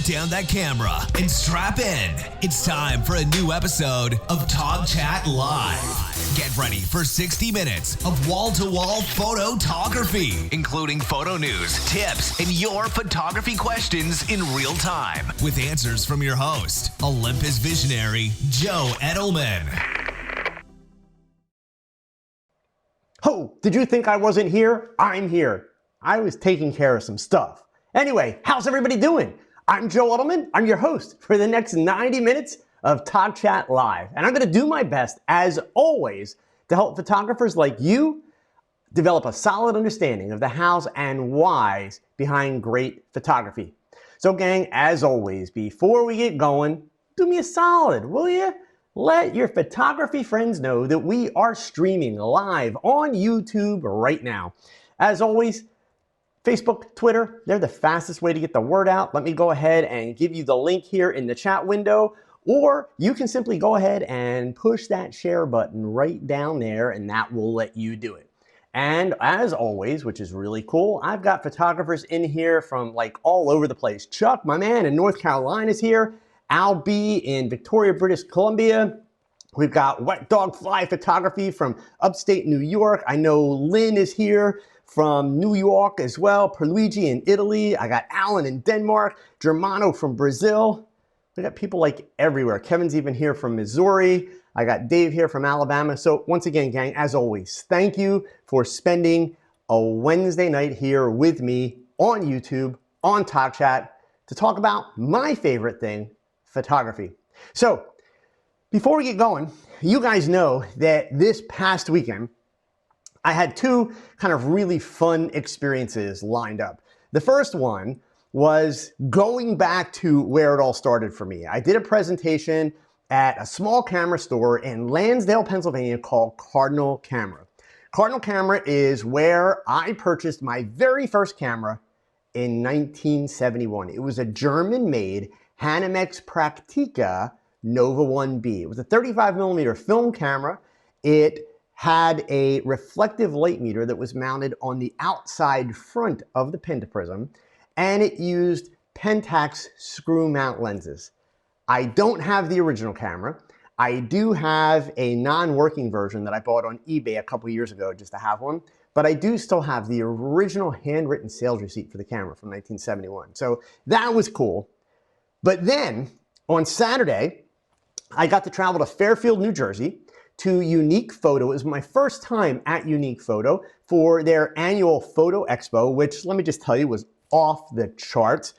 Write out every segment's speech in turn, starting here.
Put down that camera and strap in. It's time for a new episode of TogChat Live. Get ready for 60 minutes of wall-to-wall photography, including photo news, tips, and your photography questions in real time, with answers from your host, Olympus visionary Joe Edelman. Oh, did you think I wasn't here? I'm here. I was taking care of some stuff. Anyway, how's everybody doing? I'm Joe Edelman. I'm your host for the next 90 minutes of TogChat Live. And I'm going to do my best, as always, to help photographers like you develop a solid understanding of the hows and whys behind great photography. So gang, as always, before we get going, do me a solid, will you? Let your photography friends know that we are streaming live on YouTube right now. As always, Facebook, Twitter, they're the fastest way to get the word out. Let me go ahead and give you the link here in the chat window, or you can simply go ahead and push that share button right down there and that will let you do it. And as always, which is really cool, I've got photographers in here from like all over the place. Chuck, my man in North Carolina, is here. Al B in Victoria, British Columbia. We've got Wet Dog Fly Photography from upstate New York. I know Lynn is here from New York as well. Perluigi in Italy. I got Alan in Denmark. Germano from Brazil. We got people like everywhere. Kevin's even here from Missouri. I got Dave here from Alabama. So once again, gang, as always, thank you for spending a Wednesday night here with me on YouTube, on TogChat, to talk about my favorite thing, photography. So before we get going, you guys know that this past weekend, I had two kind of really fun experiences lined up. The first one was going back to where it all started for me. I did a presentation at a small camera store in Lansdale, Pennsylvania called Cardinal Camera. Cardinal Camera is where I purchased my very first camera in 1971. It was a German-made Hanimex Praktika Nova 1B. It was a 35mm film camera. It had a reflective light meter that was mounted on the outside front of the pentaprism, and it used Pentax screw mount lenses. I don't have the original camera. I do have a non-working version that I bought on eBay a couple years ago just to have one, but I do still have the original handwritten sales receipt for the camera from 1971. So that was cool. But then on Saturday, I got to travel to Fairfield, New Jersey to Unique Photo. It was my first time at Unique Photo for their annual photo expo, which let me just tell you was off the charts.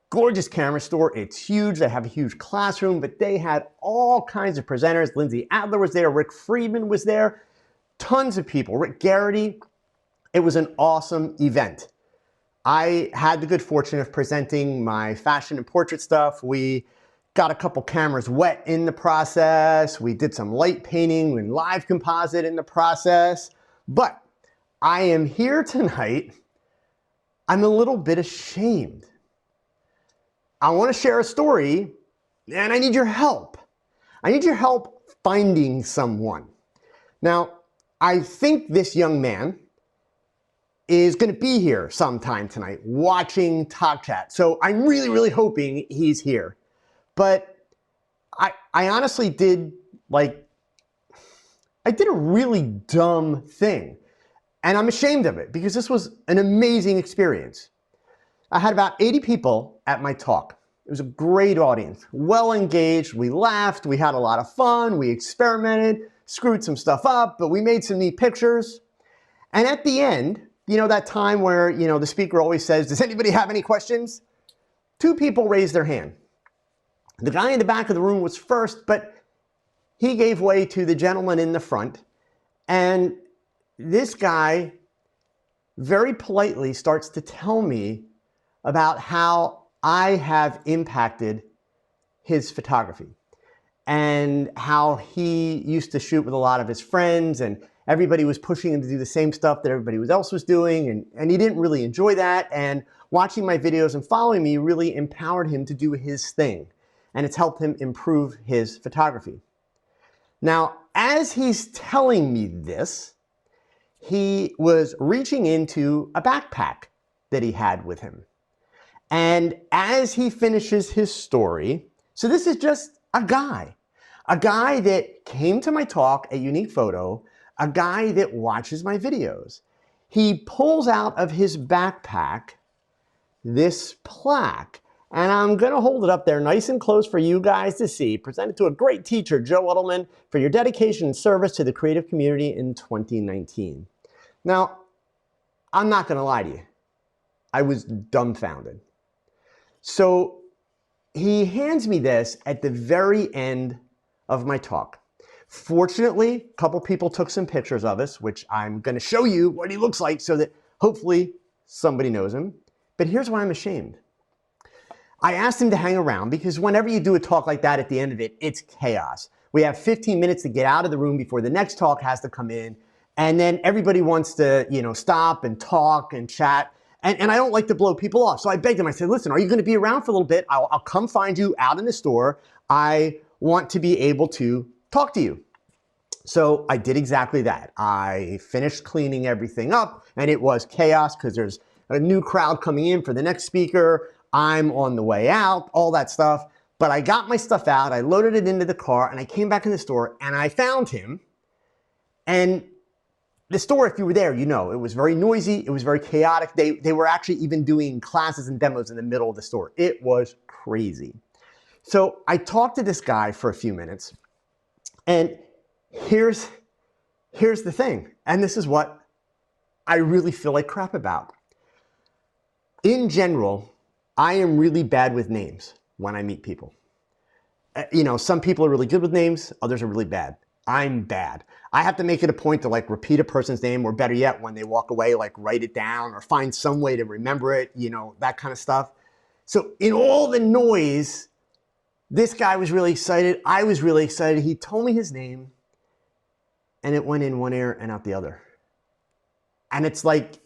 Gorgeous camera store. It's huge. They have a huge classroom, but they had all kinds of presenters. Lindsay Adler was there. Rick Friedman was there. Tons of people. Rick Garrity. It was an awesome event. I had the good fortune of presenting my fashion and portrait stuff. We got a couple cameras wet in the process. We did some light painting and live composite in the process. But I am here tonight. I'm a little bit ashamed. I want to share a story and I need your help. I need your help finding someone. Now, I think this young man is going to be here sometime tonight watching TogChat. So I'm really, really hoping he's here. But I honestly did a really dumb thing. And I'm ashamed of it because this was an amazing experience. I had about 80 people at my talk. It was a great audience, well engaged. We laughed, we had a lot of fun, we experimented, screwed some stuff up, but we made some neat pictures. And at the end, you know that time where, you know, the speaker always says, does anybody have any questions? Two people raised their hand. The guy in the back of the room was first, but he gave way to the gentleman in the front. And this guy very politely starts to tell me about how I have impacted his photography and how he used to shoot with a lot of his friends and everybody was pushing him to do the same stuff that everybody else was doing, and he didn't really enjoy that. And watching my videos and following me really empowered him to do his thing, and it's helped him improve his photography. Now, as he's telling me this, he was reaching into a backpack that he had with him. And as he finishes his story, so this is just a guy that came to my talk at Unique Photo, a guy that watches my videos. He pulls out of his backpack this plaque, and I'm gonna hold it up there nice and close for you guys to see, presented to a great teacher, Joe Edelman, for your dedication and service to the creative community in 2019. Now, I'm not gonna lie to you, I was dumbfounded. So he hands me this at the very end of my talk. Fortunately, a couple people took some pictures of us, which I'm going to show you what he looks like so that hopefully somebody knows him. But here's why I'm ashamed. I asked him to hang around because whenever you do a talk like that, at the end of it, it's chaos. We have 15 minutes to get out of the room before the next talk has to come in. And then everybody wants to, stop and talk and chat. And I don't like to blow people off. So I begged him, I said, listen, are you going to be around for a little bit? I'll come find you out in the store. I want to be able to talk to you. So I did exactly that. I finished cleaning everything up, and it was chaos because there's a new crowd coming in for the next speaker. I'm on the way out, all that stuff. But I got my stuff out, I loaded it into the car, and I came back in the store, and I found him. And the store, if you were there, it was very noisy, it was very chaotic. They were actually even doing classes and demos in the middle of the store. It was crazy. So I talked to this guy for a few minutes, and here's the thing, and this is what I really feel like crap about. In general, I am really bad with names when I meet people. Some people are really good with names, others are really bad. I'm bad. I have to make it a point to repeat a person's name, or better yet, when they walk away, write it down or find some way to remember it, that kind of stuff. So in all the noise, this guy was really excited. I was really excited. He told me his name, and it went in one ear and out the other. And it's like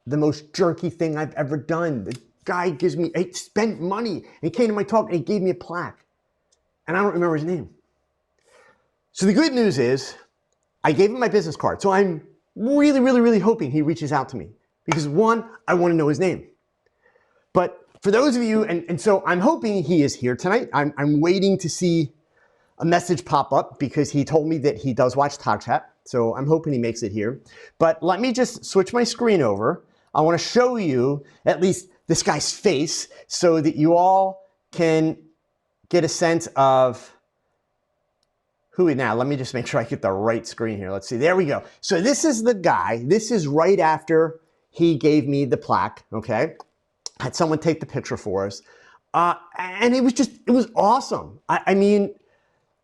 the most jerky thing I've ever done. The guy he spent money, and he came to my talk and he gave me a plaque. And I don't remember his name. So the good news is, I gave him my business card. So I'm really, really, really hoping he reaches out to me. Because one, I want to know his name. But for those of you, and so I'm hoping he is here tonight. I'm waiting to see a message pop up because he told me that he does watch TogChat. So I'm hoping he makes it here. But let me just switch my screen over. I want to show you at least this guy's face so that you all can get a sense of who he now. Let me just make sure I get the right screen here. Let's see. There we go. So this is the guy. This is right after he gave me the plaque. Okay. Had someone take the picture for us. And it was awesome. I mean,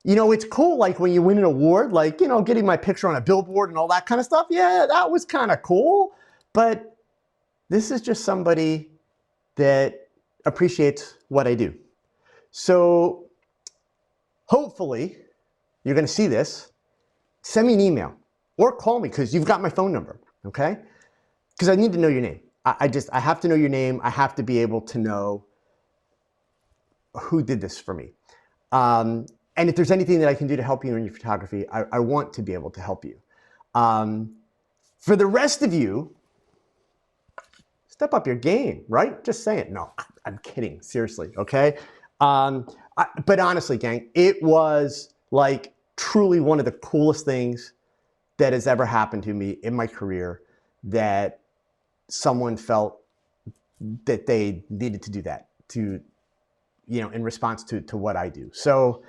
it's cool, when you win an award, getting my picture on a billboard and all that kind of stuff. Yeah, that was kind of cool. But this is just somebody that appreciates what I do. So hopefully you're going to see this. Send me an email or call me because you've got my phone number, okay? Because I need to know your name. I have to know your name. I have to be able to know who did this for me. And if there's anything that I can do to help you in your photography, I want to be able to help you. For the rest of you, step up your game, right? Just say it. No, I'm kidding. Seriously, okay? But honestly, gang, it was truly one of the coolest things that has ever happened to me in my career, that someone felt that they needed to do that in response to what I do. So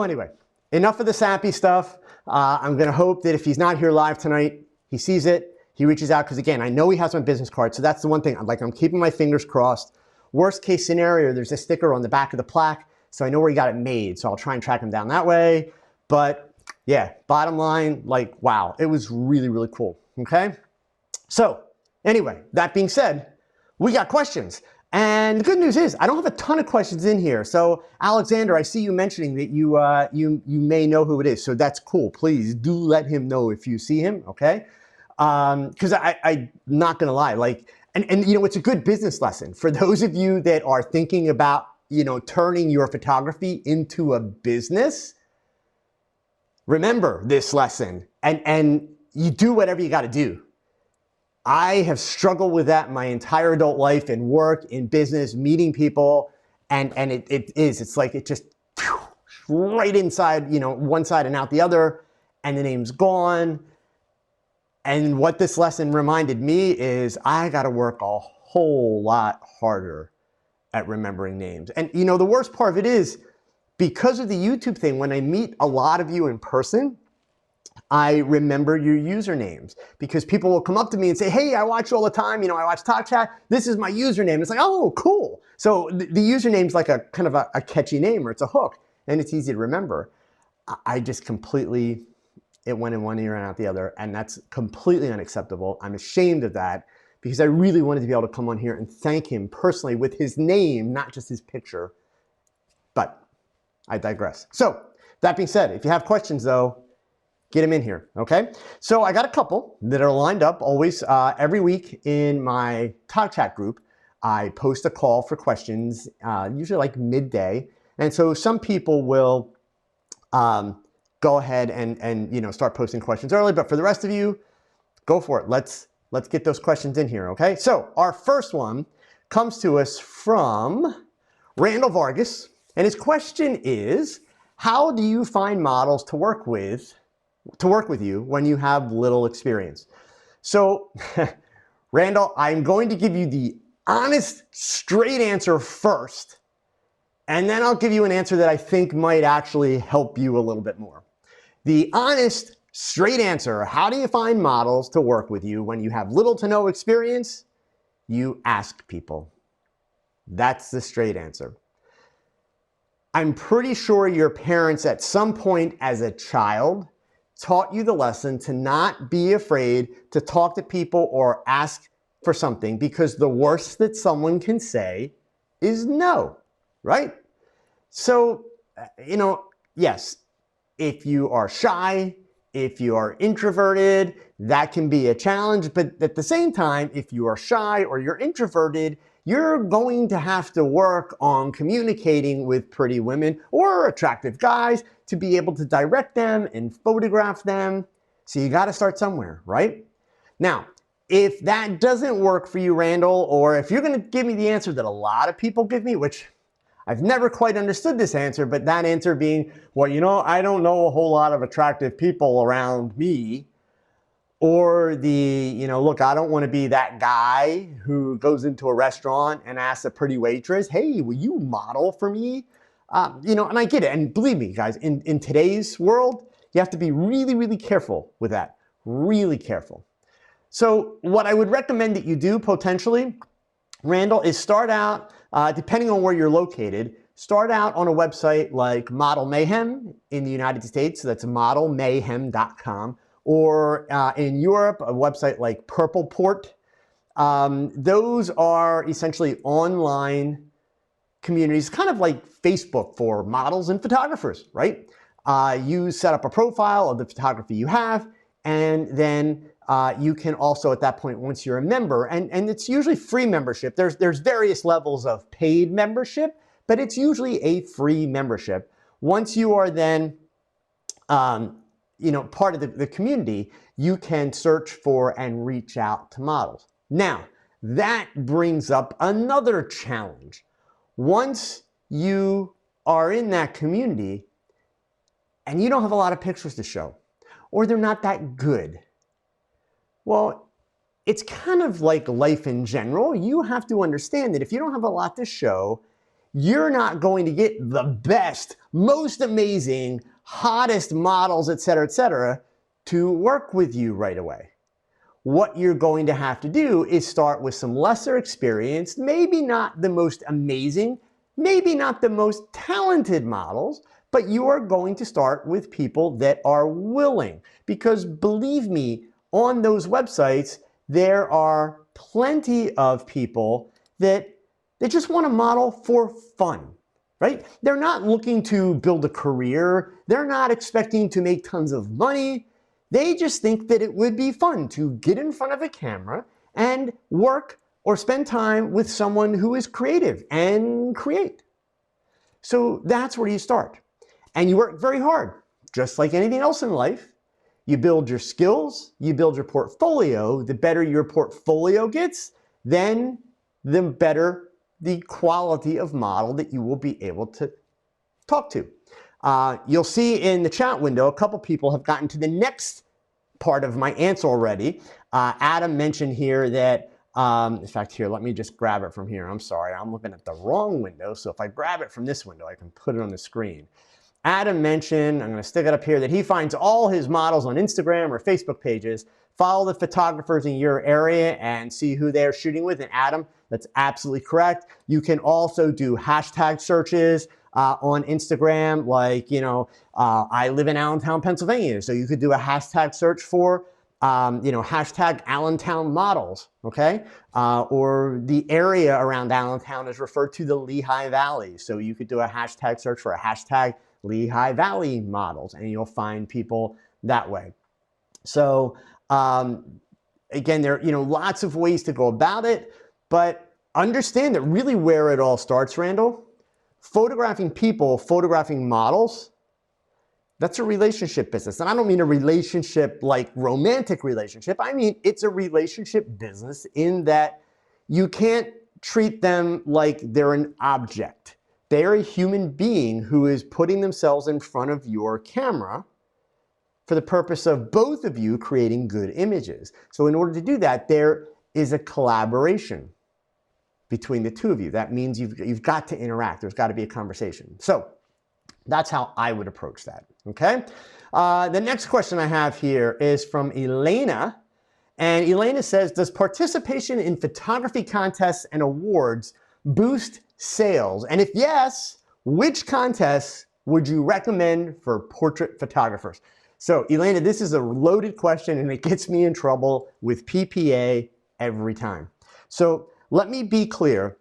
anyway, enough of the sappy stuff. I'm going to hope that if he's not here live tonight, he sees it, he reaches out, because again, I know he has my business card. So that's the one thing, I'm keeping my fingers crossed. Worst case scenario, there's a sticker on the back of the plaque, so I know where he got it made. So I'll try and track him down that way. But yeah, bottom line, wow, it was really, really cool. Okay. So anyway, that being said, we got questions. And the good news is I don't have a ton of questions in here. So Alexander, I see you mentioning that you may know who it is. So that's cool. Please do let him know if you see him. Okay. Because I'm not going to lie, and it's a good business lesson for those of you that are thinking about, turning your photography into a business. Remember this lesson, and you do whatever you got to do. I have struggled with that my entire adult life in work, in business, meeting people, and it's like it just right inside, one side and out the other, and the name's gone. And what this lesson reminded me is I got to work a whole lot harder at remembering names. And the worst part of it is, because of the YouTube thing, when I meet a lot of you in person, I remember your usernames, because people will come up to me and say, hey, I watch you all the time. I watch TogChat. This is my username. It's like, oh, cool. So the username's like a kind of a catchy name, or it's a hook, and it's easy to remember. I just completely, it went in one ear and out the other, and that's completely unacceptable. I'm ashamed of that, because I really wanted to be able to come on here and thank him personally with his name, not just his picture. But I digress. So that being said, if you have questions though, get them in here, okay? So I got a couple that are lined up always every week in my TogChat group. I post a call for questions, usually like midday. And so some people will go ahead and start posting questions early, but for the rest of you, go for it. Let's get those questions in here, okay? So our first one comes to us from Randall Vargas, and his question is, how do you find models to work with you when you have little experience? So, Randall, I'm going to give you the honest, straight answer first, and then I'll give you an answer that I think might actually help you a little bit more. The honest, straight answer, how do you find models to work with you when you have little to no experience? You ask people. That's the straight answer. I'm pretty sure your parents at some point as a child taught you the lesson to not be afraid to talk to people or ask for something, because the worst that someone can say is no, right? So, yes, if you are shy, if you are introverted, that can be a challenge. But at the same time, if you are shy or you're introverted, you're going to have to work on communicating with pretty women or attractive guys to be able to direct them and photograph them. So you got to start somewhere, right? Now, if that doesn't work for you, Randall, or if you're going to give me the answer that a lot of people give me, which I've never quite understood this answer, but that answer being, well, I don't know a whole lot of attractive people around me. Or the, look, I don't want to be that guy who goes into a restaurant and asks a pretty waitress, hey, will you model for me? And I get it. And believe me, guys, in today's world, you have to be really, really careful with that. Really careful. So what I would recommend that you do potentially, Randall, is start out, depending on where you're located, start out on a website like Model Mayhem in the United States. So that's modelmayhem.com. Or in Europe, a website like Purpleport. Those are essentially online communities, kind of like Facebook for models and photographers, right? You set up a profile of the photography you have, and then you can also at that point, once you're a member, and it's usually free membership. There's various levels of paid membership, but it's usually a free membership. Once you are then part of the community, you can search for and reach out to models. Now, that brings up another challenge. Once you are in that community and you don't have a lot of pictures to show, or they're not that good, well, it's kind of like life in general. You have to understand that if you don't have a lot to show, you're not going to get the best, most amazing, hottest models, et cetera, to work with you right away. What you're going to have to do is start with some lesser experienced, maybe not the most amazing, maybe not the most talented models, but you are going to start with people that are willing. Because believe me, on those websites, there are plenty of people that just want to model for fun. Right? They're not looking to build a career. They're not expecting to make tons of money. They just think that it would be fun to get in front of a camera and work or spend time with someone who is creative and create. So that's where you start. And you work very hard, just like anything else in life. you build your skills, you build your portfolio. The better your portfolio gets, then the better the quality of model that you will be able to talk to. You'll see in the chat window, a couple people have gotten to the next part of my answer already. Adam mentioned here that, in fact, here, let me just grab it from here. I'm sorry, I'm looking at the wrong window. So if I grab it from this window, I can put it on the screen. Adam mentioned, I'm going to stick it up here, that he finds all his models on Instagram or Facebook pages. Follow the photographers in your area and see who they're shooting with. And Adam, that's absolutely correct. You can also do hashtag searches on Instagram, like, I live in Allentown, Pennsylvania. So you could do a hashtag search for, hashtag Allentown models, okay? Or the area around Allentown is referred to the Lehigh Valley. So you could do a hashtag search for a hashtag Lehigh Valley models, and you'll find people that way. So again, there are lots of ways to go about it, but understand that really where it all starts, Randall, photographing people, photographing models, that's a relationship business. And I don't mean a relationship like romantic relationship. I mean, it's a relationship business in that you can't treat them like they're an object. They're a human being who is putting themselves in front of your camera for the purpose of both of you creating good images. So in order to do that, there is a collaboration between the two of you. That means you've got to interact. There's got to be a conversation. So that's how I would approach that, okay? The next question I have here is from Elena. And Elena says, does participation in photography contests and awards boost sales? And if yes, which contests would you recommend for portrait photographers? So Elena, this is a loaded question and it gets me in trouble with PPA every time. So let me be clear.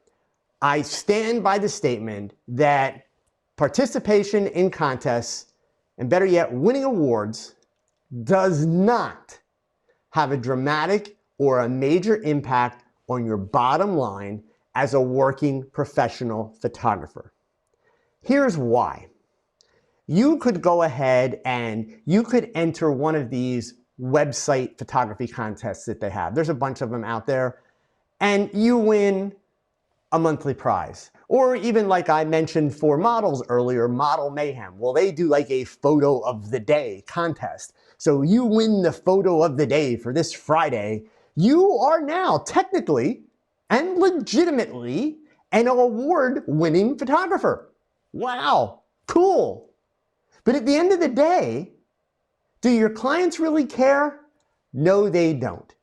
I stand by the statement that participation in contests, and better yet, winning awards, does not have a dramatic or a major impact on your bottom line as a working professional photographer. Here's why. You could go ahead and you could enter one of these website photography contests that they have. There's a bunch of them out there, and you win a monthly prize. Or even like I mentioned for models earlier, Model Mayhem. Well, they do like a photo of the day contest. So you win the photo of the day for this Friday. You are now technically and legitimately an award-winning photographer. Wow, cool. But at the end of the day, do your clients really care? No, they don't.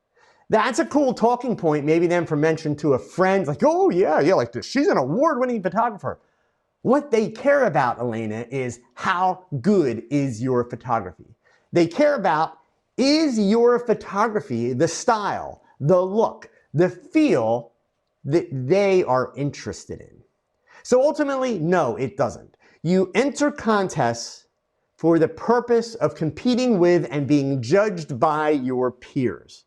That's a cool talking point, maybe then for mention to a friend, like, oh yeah, like this, she's an award-winning photographer. What they care about, Elena, is how good is your photography. They care about, is your photography the style, the look, the feel that they are interested in? So ultimately, no, it doesn't. You enter contests for the purpose of competing with and being judged by your peers.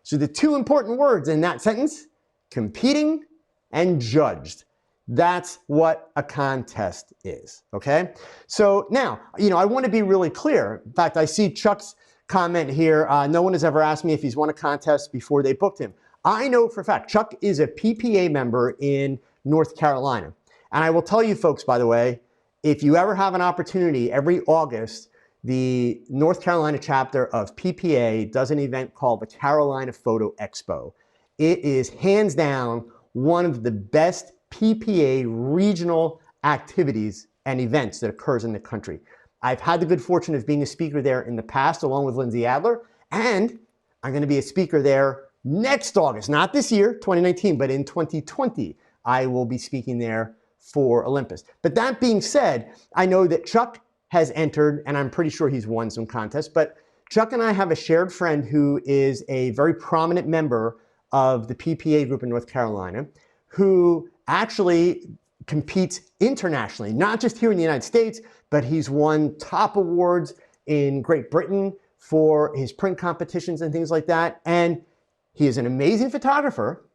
So the two important words in that sentence, competing and judged. That's what a contest is, okay? So now, I want to be really clear. In fact, I see Chuck's comment here. No one has ever asked me if he's won a contest before they booked him. I know for a fact, Chuck is a PPA member in North Carolina. And I will tell you folks, by the way, if you ever have an opportunity, every August, the North Carolina chapter of PPA does an event called the Carolina Photo Expo. It is hands down one of the best PPA regional activities and events that occurs in the country. I've had the good fortune of being a speaker there in the past along with Lindsay Adler, and I'm going to be a speaker there next August, not this year, 2019, but in 2020. I will be speaking there for Olympus. But that being said, I know that Chuck has entered, and I'm pretty sure he's won some contests, but Chuck and I have a shared friend who is a very prominent member of the PPA group in North Carolina, who actually competes internationally, not just here in the United States, but he's won top awards in Great Britain for his print competitions and things like that. And he is an amazing photographer,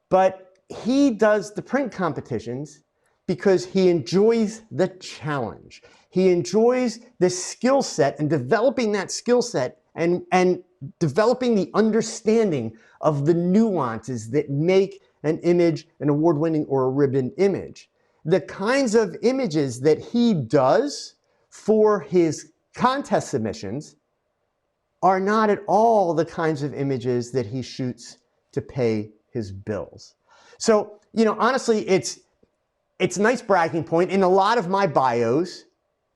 but he does the print competitions because he enjoys the challenge. He enjoys the skill set and developing that skill set and developing the understanding of the nuances that make an image an award-winning or a ribbon image. The kinds of images that he does for his contest submissions are not at all the kinds of images that he shoots to pay his bills. So, honestly, it's a nice bragging point. In a lot of my bios,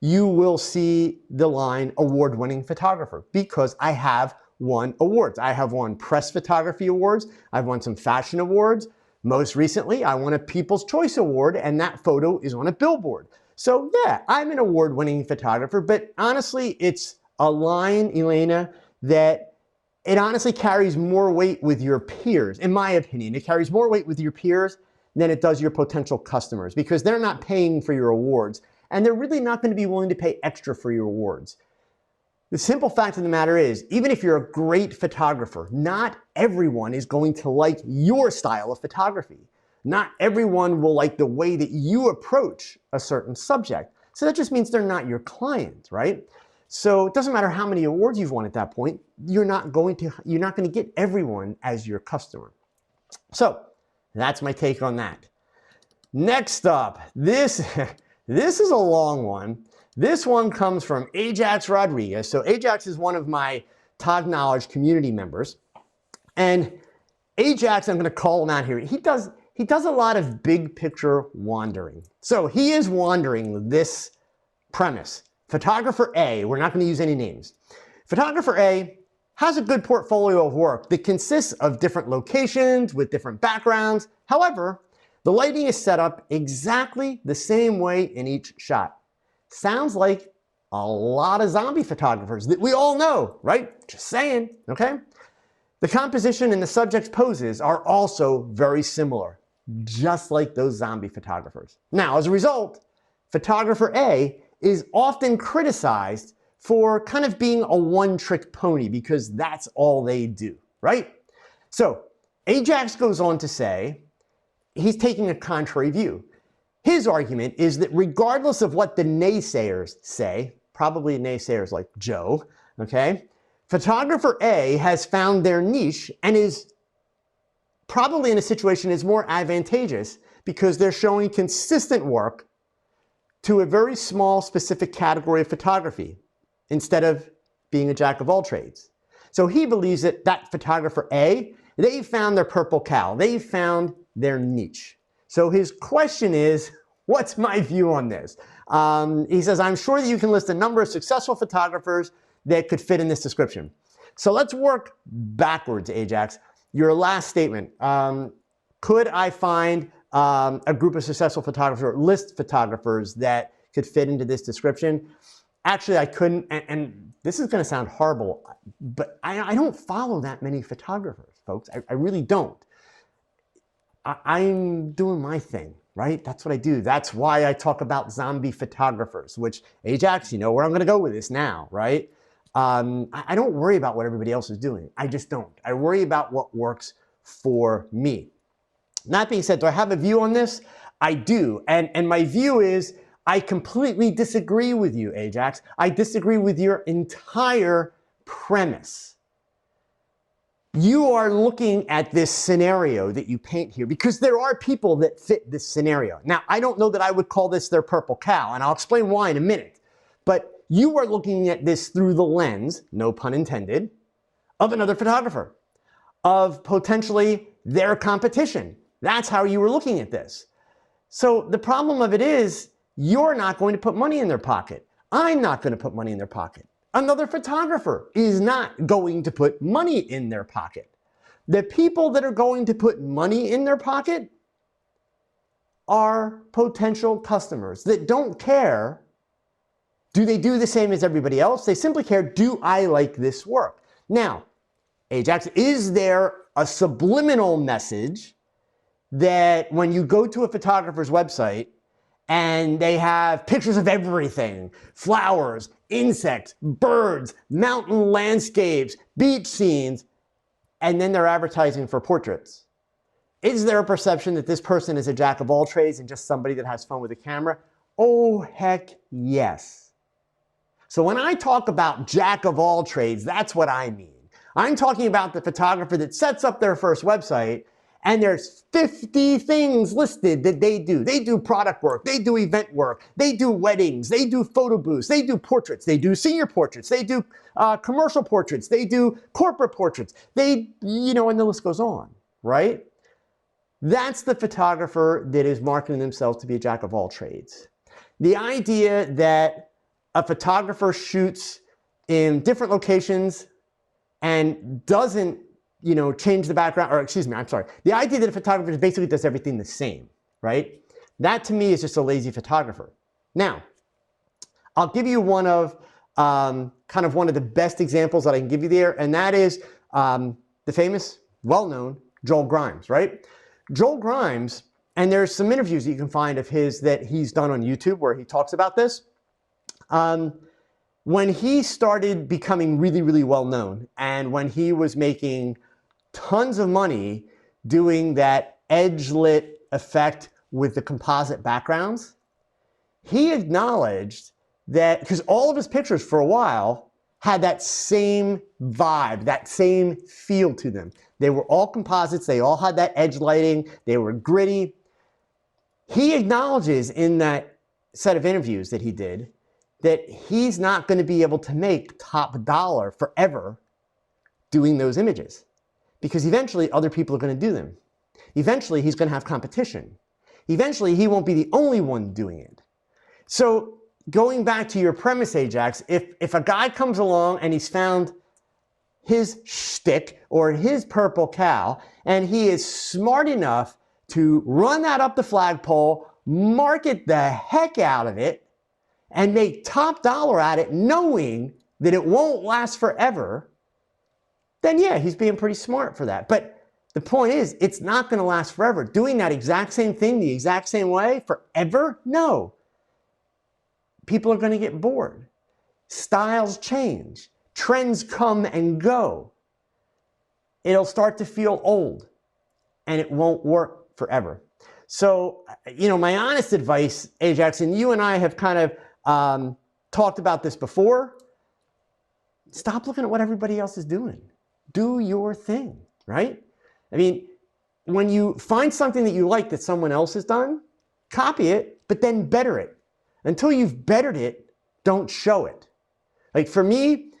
you will see the line award-winning photographer because I have won awards. I have won press photography awards. I've won some fashion awards. Most recently, I won a People's Choice Award, and that photo is on a billboard. So yeah, I'm an award-winning photographer, but honestly, it's a line, Elena, that it honestly carries more weight with your peers. In my opinion, it carries more weight with your peers than it does your potential customers because they're not paying for your awards and they're really not going to be willing to pay extra for your awards. The simple fact of the matter is, even if you're a great photographer, not everyone is going to like your style of photography. Not everyone will like the way that you approach a certain subject. So that just means they're not your client, right? So it doesn't matter how many awards you've won at that point, you're not going to get everyone as your customer. So that's my take on that. Next up, this is a long one. This one comes from Ajax Rodriguez. So Ajax is one of my Tog Knowledge community members. And Ajax, I'm going to call him out here. He does a lot of big picture wandering. So he is wandering this premise. Photographer A, we're not going to use any names. Photographer A has a good portfolio of work that consists of different locations with different backgrounds. However, the lighting is set up exactly the same way in each shot. Sounds like a lot of zombie photographers that we all know, right? Just saying, okay? The composition and the subject's poses are also very similar, just like those zombie photographers. Now, as a result, photographer A is often criticized for kind of being a one-trick pony because that's all they do, right? So Ajax goes on to say he's taking a contrary view. His argument is that regardless of what the naysayers say, probably naysayers like Joe, okay, photographer A has found their niche and is probably in a situation is more advantageous because they're showing consistent work to a very small specific category of photography instead of being a jack of all trades. So he believes that photographer A, they found their purple cow. They found their niche. So his question is, what's my view on this? He says, I'm sure that you can list a number of successful photographers that could fit in this description. So let's work backwards, Ajax. Your last statement. Could I find a group of successful photographers or list photographers that could fit into this description? Actually, I couldn't, and this is going to sound horrible, but I don't follow that many photographers, folks. I really don't. I'm doing my thing, right? That's what I do. That's why I talk about zombie photographers, which, Ajax, you know where I'm going to go with this now, right? I don't worry about what everybody else is doing. I just don't. I worry about what works for me. That being said, do I have a view on this? I do. And my view is I completely disagree with you, Ajax. I disagree with your entire premise. You are looking at this scenario that you paint here because there are people that fit this scenario. Now, I don't know that I would call this their purple cow, and I'll explain why in a minute. But you are looking at this through the lens, no pun intended, of another photographer, of potentially their competition. That's how you were looking at this. So the problem of it is you're not going to put money in their pocket. I'm not going to put money in their pocket. Another photographer is not going to put money in their pocket. The people that are going to put money in their pocket are potential customers that don't care, do they do the same as everybody else? They simply care, do I like this work? Now, Ajax, is there a subliminal message that when you go to a photographer's website and they have pictures of everything, flowers, insects, birds, mountain landscapes, beach scenes, and then they're advertising for portraits? Is there a perception that this person is a jack of all trades and just somebody that has fun with a camera? Oh, heck yes. So when I talk about jack of all trades, that's what I mean. I'm talking about the photographer that sets up their first website and there's 50 things listed that they do. They do product work, they do event work, they do weddings, they do photo booths, they do portraits, they do senior portraits, they do commercial portraits, they do corporate portraits, and the list goes on, right? That's the photographer that is marketing themselves to be a jack of all trades. The idea that a photographer shoots in different locations and doesn't, change the background, the idea that a photographer basically does everything the same, right? That to me is just a lazy photographer. Now, I'll give you one of the best examples that I can give you there, and that is the famous, well-known Joel Grimes, right? Joel Grimes, and there's some interviews that you can find of his that he's done on YouTube where he talks about this. When he started becoming really, really well known, and when he was making tons of money doing that edge lit effect with the composite backgrounds, he acknowledged that, because all of his pictures for a while had that same vibe, that same feel to them. They were all composites, they all had that edge lighting, they were gritty. He acknowledges in that set of interviews that he did that he's not going to be able to make top dollar forever doing those images, because eventually other people are going to do them. Eventually he's going to have competition. Eventually he won't be the only one doing it. So going back to your premise, Ajax, if a guy comes along and he's found his shtick or his purple cow, and he is smart enough to run that up the flagpole, market the heck out of it, and make top dollar at it, knowing that it won't last forever, then yeah, he's being pretty smart for that. But the point is, it's not going to last forever. Doing that exact same thing the exact same way forever? No. People are going to get bored. Styles change. Trends come and go. It'll start to feel old, and it won't work forever. So, my honest advice, Ajax, and you and I have kind of talked about this before. Stop looking at what everybody else is doing. Do your thing, right? I mean, when you find something that you like that someone else has done, copy it, but then better it. Until you've bettered it, don't show it. Like for me,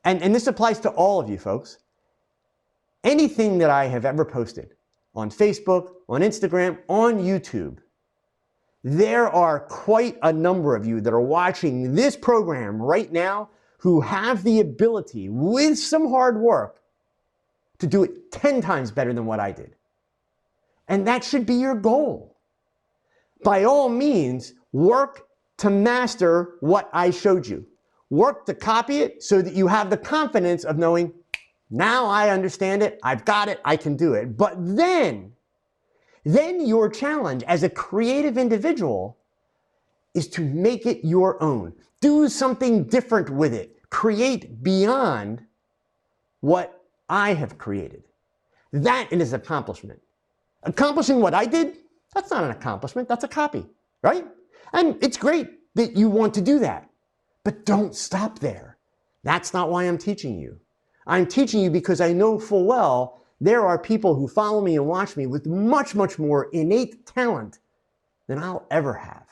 and this applies to all of you folks, anything that I have ever posted on Facebook, on Instagram, on YouTube, there are quite a number of you that are watching this program right now who have the ability, with some hard work, to do it 10 times better than what I did. And that should be your goal. By all means, work to master what I showed you. Work to copy it so that you have the confidence of knowing, now I understand it, I've got it, I can do it. But then your challenge as a creative individual is to make it your own. Do something different with it. Create beyond what I have created. That is an accomplishment. Accomplishing what I did, that's not an accomplishment, that's a copy, right? And it's great that you want to do that, but don't stop there. That's not why I'm teaching you. I'm teaching you because I know full well there are people who follow me and watch me with much, much more innate talent than I'll ever have.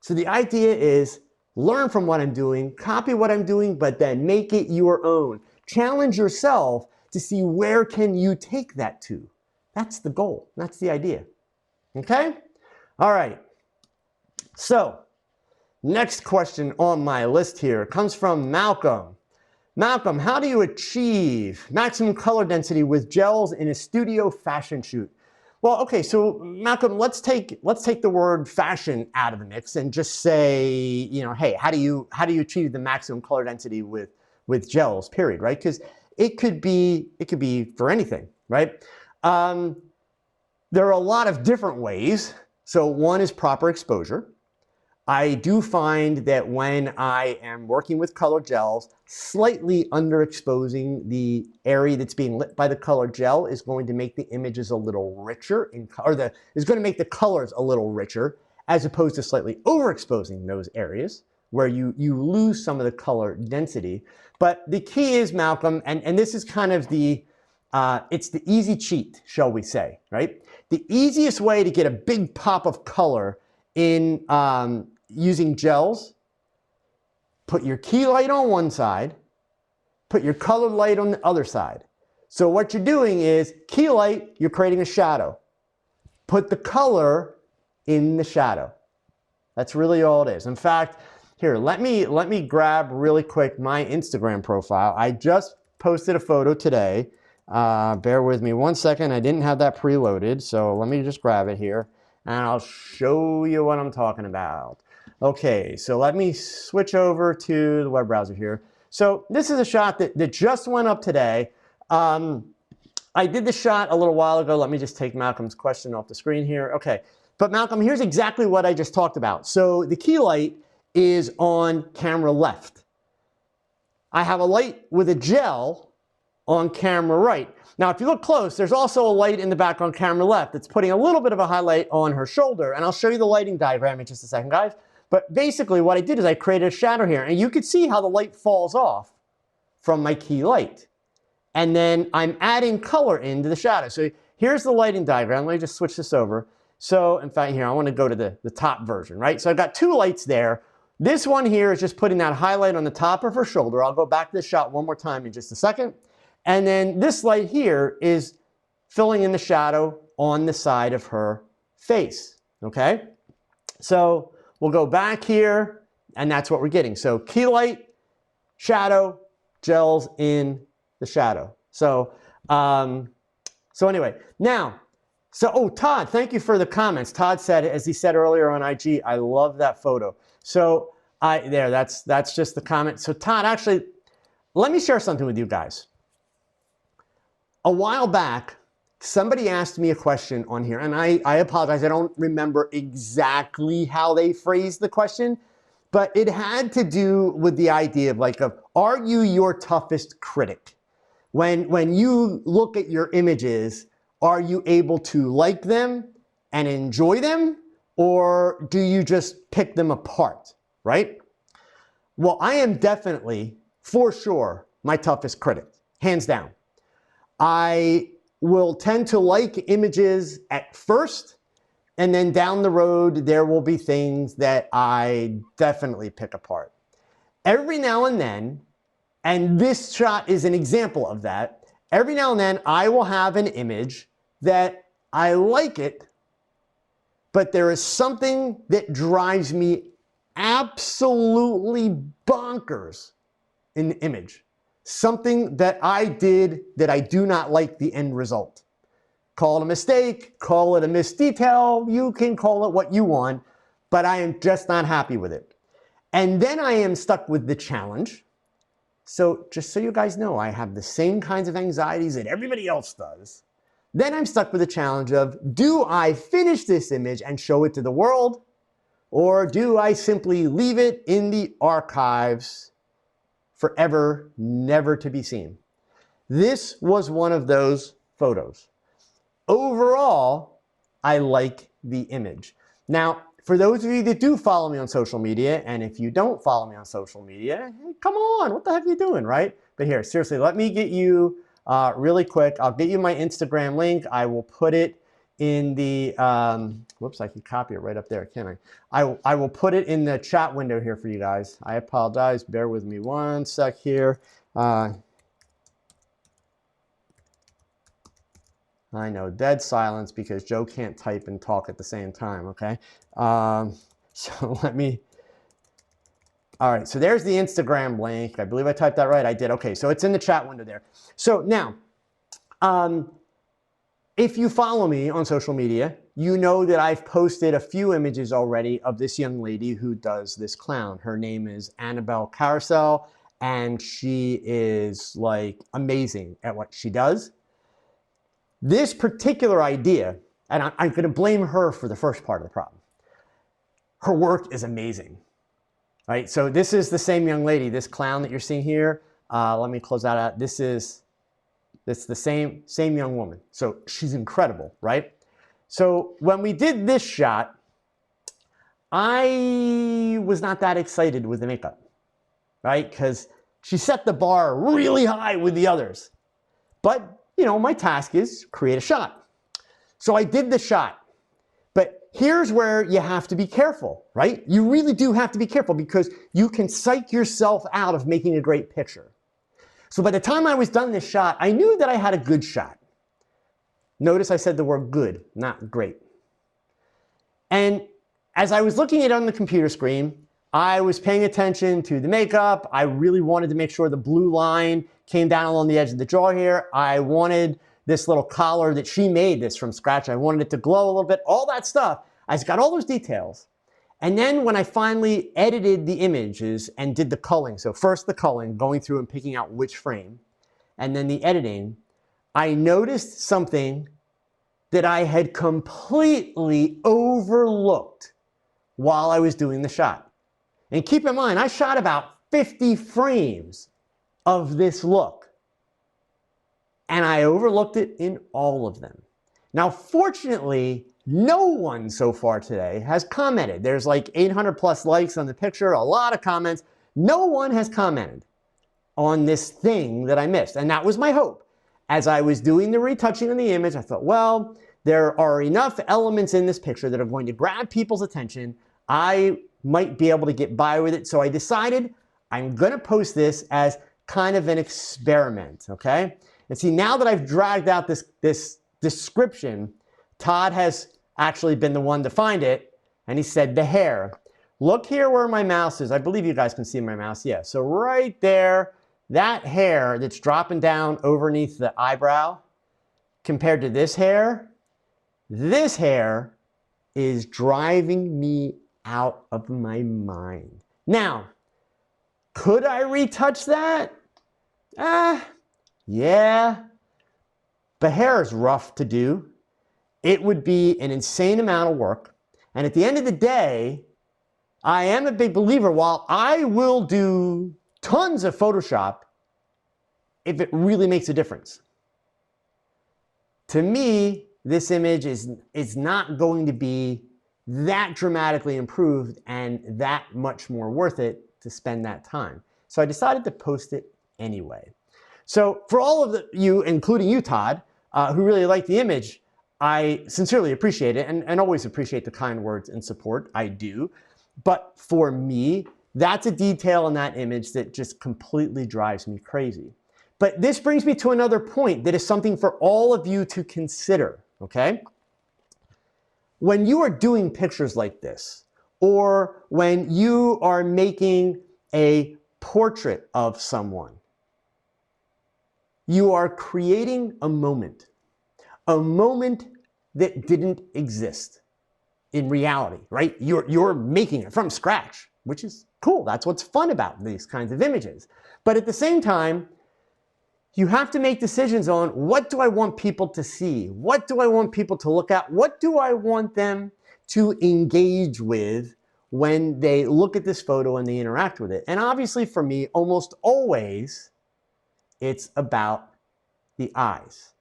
So the idea is learn from what I'm doing, copy what I'm doing, but then make it your own. Challenge yourself to see where can you take that to. That's the goal. That's the idea. Okay? All right. So, next question on my list here comes from Malcolm. Malcolm, how do you achieve maximum color density with gels in a studio fashion shoot? Well, okay, so Malcolm, let's take the word fashion out of the mix and just say, hey, how do you achieve the maximum color density with gels, period, right? Because it could be for anything, right? There are a lot of different ways. So one is proper exposure. I do find that when I am working with color gels, slightly underexposing the area that's being lit by the color gel is going to make the images a little richer is going to make the colors a little richer, as opposed to slightly overexposing those areas where you lose some of the color density. But the key is, Malcolm, and this is kind of it's the easy cheat, shall we say, right? The easiest way to get a big pop of color in using gels, put your key light on one side, put your color light on the other side. So what you're doing is, key light, you're creating a shadow. Put the color in the shadow. That's really all it is. In fact, here, let me grab really quick my Instagram profile. I just posted a photo today. Bear with me one second. I didn't have that preloaded, so let me just grab it here, and I'll show you what I'm talking about. Okay, so let me switch over to the web browser here. So this is a shot that just went up today. I did the shot a little while ago. Let me just take Malcolm's question off the screen here. Okay, but Malcolm, here's exactly what I just talked about. So the key light is on camera left. I have a light with a gel on camera right. Now, if you look close, there's also a light in the back on camera left that's putting a little bit of a highlight on her shoulder. And I'll show you the lighting diagram in just a second, guys. But basically what I did is I created a shadow here, and you can see how the light falls off from my key light. And then I'm adding color into the shadow. So here's the lighting diagram. Let me just switch this over. So in fact, here, I want to go to the top version, right? So I've got two lights there. This one here is just putting that highlight on the top of her shoulder. I'll go back to the shot one more time in just a second. And then this light here is filling in the shadow on the side of her face, okay? So we'll go back here, and that's what we're getting. So key light, shadow, gels in the shadow. So, anyway, now, oh, Todd, thank you for the comments. Todd said, as he said earlier on IG, I love that photo. So that's just the comment. So Todd, actually, let me share something with you guys. A while back, somebody asked me a question on here, and I apologize, I don't remember exactly how they phrased the question, but it had to do with the idea of are you your toughest critic? When you look at your images, are you able to like them and enjoy them, or do you just pick them apart, right? Well, I am definitely, for sure, my toughest critic, hands down. I will tend to like images at first, and then down the road, there will be things that I definitely pick apart. Every now and then, and this shot is an example of that, every now and then I will have an image that I like it, but there is something that drives me absolutely bonkers in the image. Something that I did that I do not like the end result. Call it a mistake, call it a missed detail, you can call it what you want, but I am just not happy with it. And then I am stuck with the challenge. So just so you guys know, I have the same kinds of anxieties that everybody else does. Then I'm stuck with the challenge of, do I finish this image and show it to the world? Or do I simply leave it in the archives forever, never to be seen? This was one of those photos. Overall, I like the image. Now, for those of you that do follow me on social media, and if you don't follow me on social media, hey, come on, what the heck are you doing, right? But here, seriously, let me get you really quick. I'll get you my Instagram link. I will put it in the, whoops, I can copy it right up there, can't I? I will put it in the chat window here for you guys. I apologize, bear with me one sec here. I know, dead silence because Joe can't type and talk at the same time, okay? So let me, all right, so there's the Instagram link. I believe I typed that right, I did, okay, so it's in the chat window there. So now, if you follow me on social media, you know that I've posted a few images already of this young lady who does this clown. Her name is Annabelle Carousel, and she is like amazing at what she does. This particular idea, and I'm going to blame her for the first part of the problem. her work is amazing. Right? So this is the same young lady, this clown that you're seeing here. Let me close that out. This is the same young woman. So she's incredible, right? So when we did this shot, I was not that excited with the makeup, right? Because she set the bar really high with the others. But, you know, my task is create a shot. So I did the shot. But here's where you have to be careful, right? You really do have to be careful because you can psych yourself out of making a great picture. So by the time I was done this shot, I knew that I had a good shot. Notice I said the word good, not great. And as I was looking at it on the computer screen, I was paying attention to the makeup. I really wanted to make sure the blue line came down along the edge of the jaw here. I wanted this little collar that she made this from scratch. I wanted it to glow a little bit, all that stuff. I got all those details. And then when I finally edited the images and did the culling, so first the culling, going through and picking out which frame, and then the editing, I noticed something that I had completely overlooked while I was doing the shot. And keep in mind, I shot about 50 frames of this look. And I overlooked it in all of them. Now, fortunately, no one so far today has commented. There's like 800 plus likes on the picture, a lot of comments. No one has commented on this thing that I missed. And that was my hope. As I was doing the retouching on the image, I thought, well, there are enough elements in this picture that are going to grab people's attention. I might be able to get by with it. So I decided I'm going to post this as kind of an experiment, okay? And see, now that I've dragged out this description, Todd has actually been the one to find it, and he said the hair. Look here where my mouse is. I believe you guys can see my mouse. Yeah, so right there, that hair that's dropping down underneath the eyebrow compared to this hair is driving me out of my mind. Now, could I retouch that? Yeah, but hair is rough to do. It would be an insane amount of work. And at the end of the day, I am a big believer, while I will do tons of Photoshop if it really makes a difference. To me, this image is not going to be that dramatically improved and that much more worth it to spend that time. So I decided to post it anyway. So for all of you, including you, Todd, who really like the image, I sincerely appreciate it and always appreciate the kind words and support. I do. But for me, that's a detail in that image that just completely drives me crazy. But this brings me to another point that is something for all of you to consider, okay? When you are doing pictures like this, or when you are making a portrait of someone, you are creating a moment that didn't exist in reality, right? You're making it from scratch, which is cool. That's what's fun about these kinds of images. But at the same time, you have to make decisions on, what do I want people to see? What do I want people to look at? What do I want them to engage with when they look at this photo and they interact with it? And obviously for me, almost always, it's about the eyes.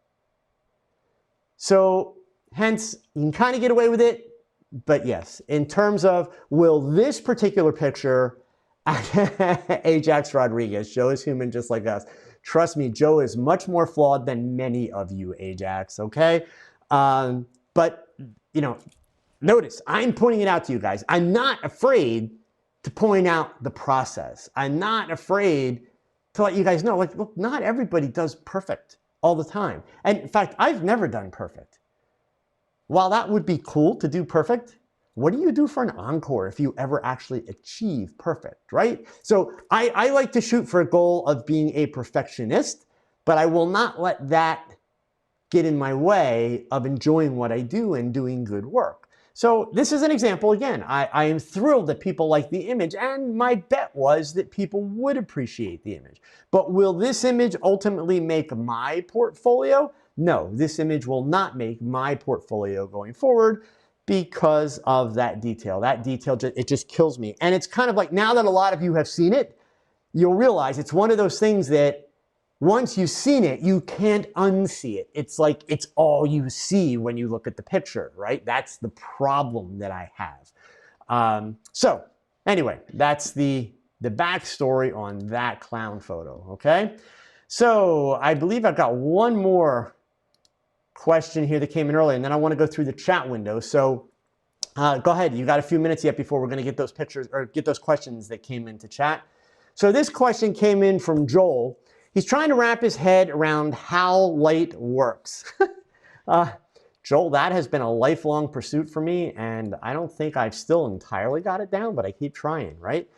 So hence, you can kind of get away with it, but yes, in terms of, will this particular picture, Ajax Rodriguez, Joe is human just like us. Trust me, Joe is much more flawed than many of you, Ajax, okay? But, you know, notice, I'm pointing it out to you guys. I'm not afraid to point out the process. I'm not afraid to let you guys know, like, look, not everybody does perfect all the time. And in fact, I've never done perfect. While that would be cool to do perfect, what do you do for an encore if you ever actually achieve perfect, right? So I like to shoot for a goal of being a perfectionist, but I will not let that get in my way of enjoying what I do and doing good work. So this is an example again. I am thrilled that people like the image, and my bet was that people would appreciate the image. But will this image ultimately make my portfolio? No, this image will not make my portfolio going forward, because of that detail. That detail, it just kills me. And it's kind of like, now that a lot of you have seen it, you'll realize it's one of those things that once you've seen it, you can't unsee it. It's like it's all you see when you look at the picture, right? That's the problem that I have. So anyway, that's the backstory on that clown photo, okay? So I believe I've got one more question here that came in earlier, and then I want to go through the chat window. So go ahead. You got a few minutes yet before we're going to get those pictures or get those questions that came into chat. So this question came in from Joel. He's trying to wrap his head around how light works. Joel, that has been a lifelong pursuit for me, and I don't think I've still entirely got it down, but I keep trying, right?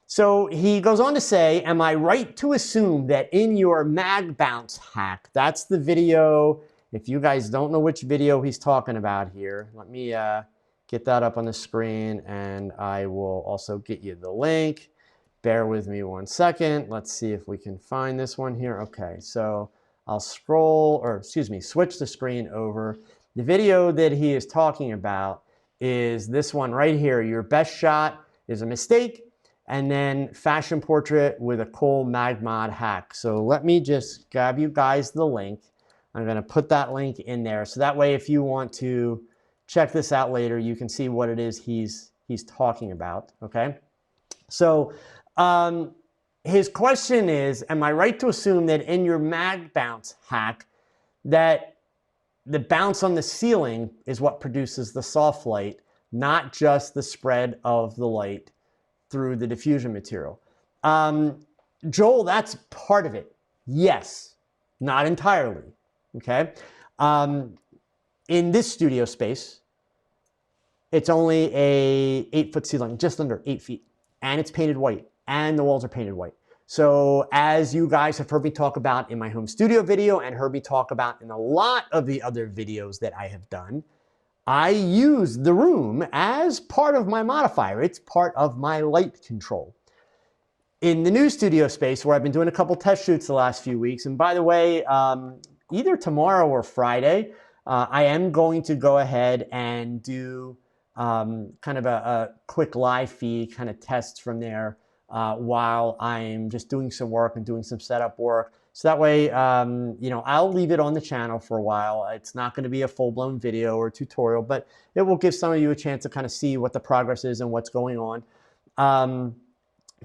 So he goes on to say, am I right to assume that in your mag bounce hack, that's the video, if you guys don't know which video he's talking about here, let me get that up on the screen, and I will also get you the link. Bear with me one second. Let's see if we can find this one here. Okay, so I'll switch the screen over. The video that he is talking about is this one right here. Your best shot is a mistake, and then fashion portrait with a cool MagMod hack. So let me just grab you guys the link. I'm gonna put that link in there. So that way, if you want to check this out later, you can see what it is he's talking about, okay? So his question is, am I right to assume that in your mag bounce hack that the bounce on the ceiling is what produces the soft light, not just the spread of the light through the diffusion material? Joel, that's part of it. Yes, not entirely, okay? In this studio space, it's only a 8-foot ceiling, just under 8 feet, and it's painted white. And the walls are painted white. So as you guys have heard me talk about in my home studio video and heard me talk about in a lot of the other videos that I have done, I use the room as part of my modifier. It's part of my light control. In the new studio space where I've been doing a couple test shoots the last few weeks, and by the way, either tomorrow or Friday, I am going to go ahead and do kind of a quick live feed kind of tests from there while I'm just doing some work and doing some setup work. So that way, you know, I'll leave it on the channel for a while. It's not going to be a full-blown video or tutorial, but it will give some of you a chance to kind of see what the progress is and what's going on.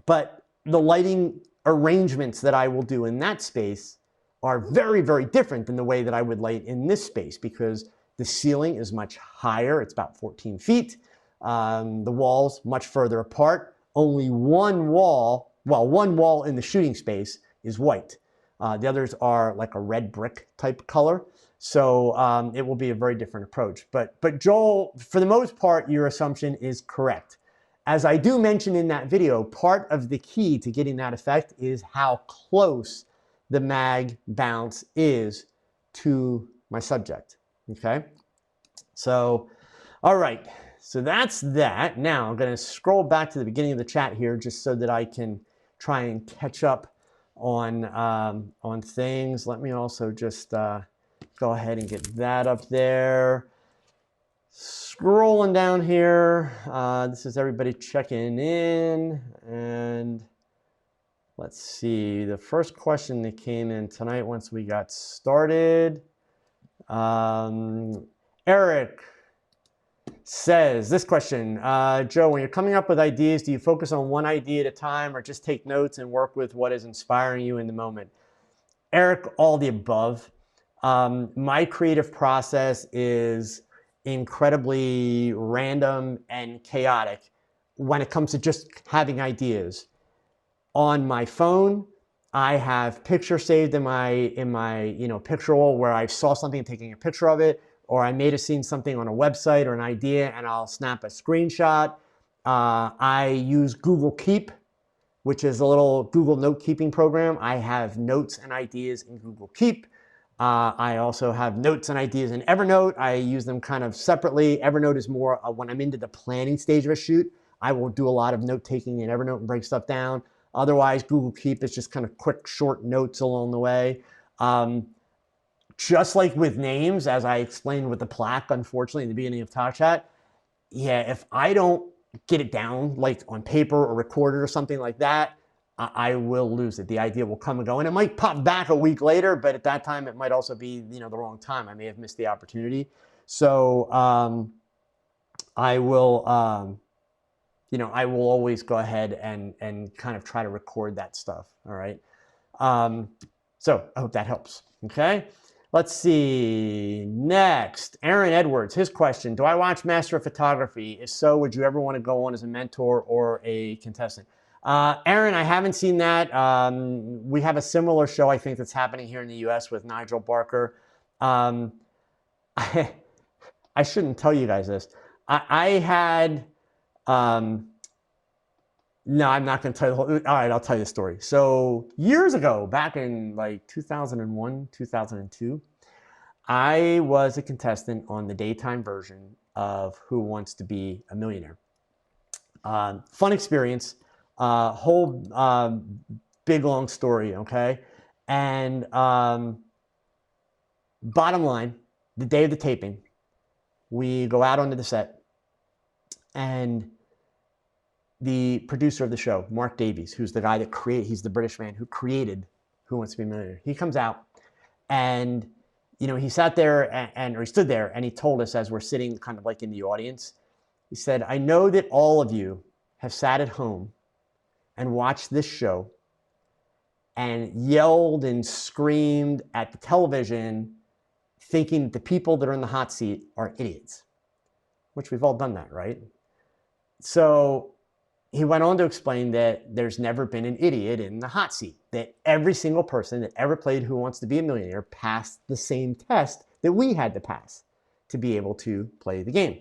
But the lighting arrangements that I will do in that space are very, very different than the way that I would light in this space, because the ceiling is much higher. It's about 14 feet. The walls much further apart. Only one wall, well, one wall in the shooting space is white. The others are like a red brick type color. So it will be a very different approach. But Joel, for the most part, your assumption is correct. As I do mention in that video, part of the key to getting that effect is how close the mag bounce is to my subject, okay? So, all right. So that's that. Now I'm going to scroll back to the beginning of the chat here just so that I can try and catch up on things. Let me also just go ahead and get that up there. Scrolling down here. This is everybody checking in. And let's see. The first question that came in tonight once we got started. Eric says this question, Joe, when you're coming up with ideas, do you focus on one idea at a time or just take notes and work with what is inspiring you in the moment? Eric, all the above. My creative process is incredibly random and chaotic when it comes to just having ideas. On my phone, I have pictures saved in my picture roll where I saw something, taking a picture of it, or I may have seen something on a website or an idea and I'll snap a screenshot. I use Google Keep, which is a little Google note-keeping program. I have notes and ideas in Google Keep. I also have notes and ideas in Evernote. I use them kind of separately. Evernote is more when I'm into the planning stage of a shoot. I will do a lot of note-taking in Evernote and break stuff down. Otherwise, Google Keep is just kind of quick, short notes along the way. Just like with names, as I explained with the plaque, unfortunately, in the beginning of TogChat, yeah, if I don't get it down like on paper or recorded or something like that, I will lose it. The idea will come and go, and it might pop back a week later, but at that time it might also be, the wrong time. I may have missed the opportunity. So I will, I will always go ahead and kind of try to record that stuff. All right. So I hope that helps. Okay. Let's see. Next, Aaron Edwards. His question: do I watch Master of Photography? If so, would you ever want to go on as a mentor or a contestant? Aaron, I haven't seen that. We have a similar show, I think, that's happening here in the U.S. with Nigel Barker. I shouldn't tell you guys this. I had. No, I'm not going to tell you the whole. All right, I'll tell you the story. So years ago, back in like 2001, 2002, I was a contestant on the daytime version of Who Wants to Be a Millionaire. Fun experience. Whole big long story. Okay, and bottom line, the day of the taping, we go out onto the set, and the producer of the show, Mark Davies, who's the guy that he's the British man who created Who Wants to Be a Millionaire. He comes out and, he sat there or he stood there and he told us, as we're sitting kind of like in the audience, he said, I know that all of you have sat at home and watched this show and yelled and screamed at the television thinking that the people that are in the hot seat are idiots, which we've all done that, right? So he went on to explain that there's never been an idiot in the hot seat, that every single person that ever played Who Wants to Be a Millionaire passed the same test that we had to pass to be able to play the game.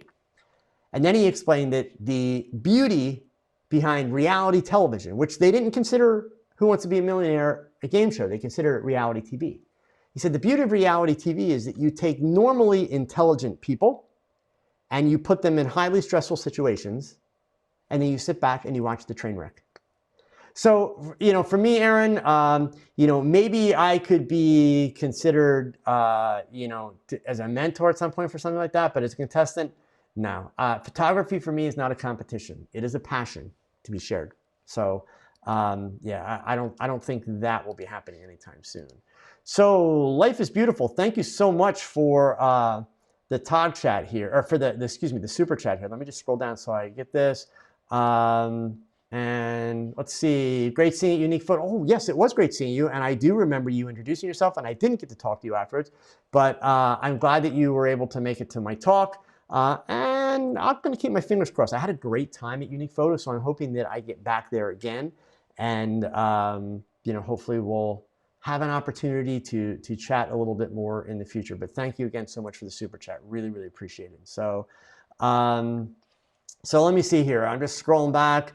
And then he explained that the beauty behind reality television, which they didn't consider Who Wants to Be a Millionaire a game show, they consider it reality TV. He said the beauty of reality TV is that you take normally intelligent people and you put them in highly stressful situations, and then you sit back and you watch the train wreck. So, for me, Aaron, maybe I could be considered, as a mentor at some point for something like that, but as a contestant, no. Photography for me is not a competition. It is a passion to be shared. So, I don't think that will be happening anytime soon. So, life is beautiful. Thank you so much for the TogChat here, or for the super chat here. Let me just scroll down so I get this. And let's see, great seeing you, Unique Photo. Oh, yes, it was great seeing you. And I do remember you introducing yourself, and I didn't get to talk to you afterwards, but I'm glad that you were able to make it to my talk. And I'm going to keep my fingers crossed. I had a great time at Unique Photo, so I'm hoping that I get back there again. And, hopefully we'll have an opportunity to chat a little bit more in the future. But thank you again so much for the super chat. Really, really appreciate it. So let me see here. I'm just scrolling back,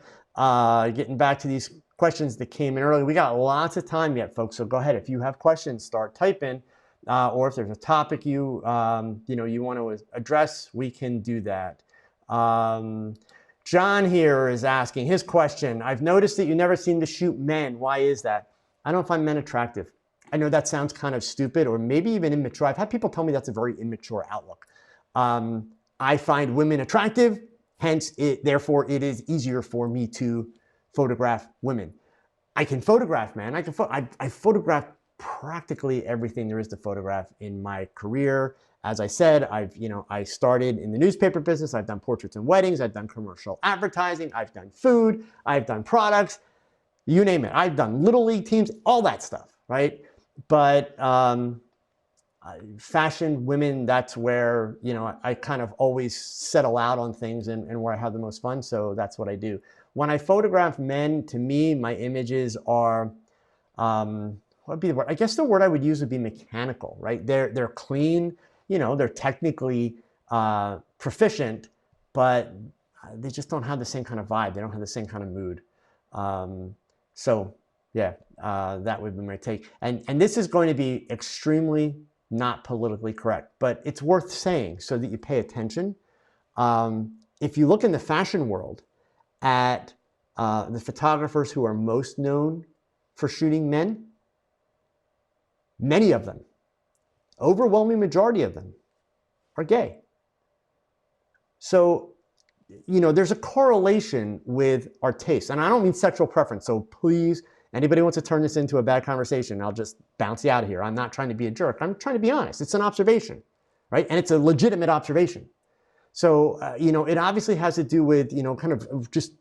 getting back to these questions that came in early. We got lots of time yet, folks. So go ahead. If you have questions, start typing. Or if there's a topic you want to address, we can do that. John here is asking his question. I've noticed that you never seem to shoot men. Why is that? I don't find men attractive. I know that sounds kind of stupid or maybe even immature. I've had people tell me that's a very immature outlook. I find women attractive. Hence, therefore, it is easier for me to photograph women. I can photograph, man. I photograph practically everything there is to photograph in my career. As I said, I started in the newspaper business. I've done portraits and weddings. I've done commercial advertising. I've done food. I've done products. You name it. I've done little league teams, all that stuff, right? But fashion, women, that's where, I kind of always settle out on things and where I have the most fun. So that's what I do. When I photograph men, to me, my images are, what would be the word? I guess the word I would use would be mechanical, right? They're clean, they're technically proficient, but they just don't have the same kind of vibe. They don't have the same kind of mood. That would be my take. And this is going to be extremely not politically correct, but it's worth saying so that you pay attention. If you look in the fashion world at the photographers who are most known for shooting men, many of them, overwhelming majority of them, are gay. So there's a correlation with our taste. And I don't mean sexual preference. So please, anybody wants to turn this into a bad conversation, I'll just bounce you out of here. I'm not trying to be a jerk. I'm trying to be honest. It's an observation, right? And it's a legitimate observation. So, it obviously has to do with, kind of just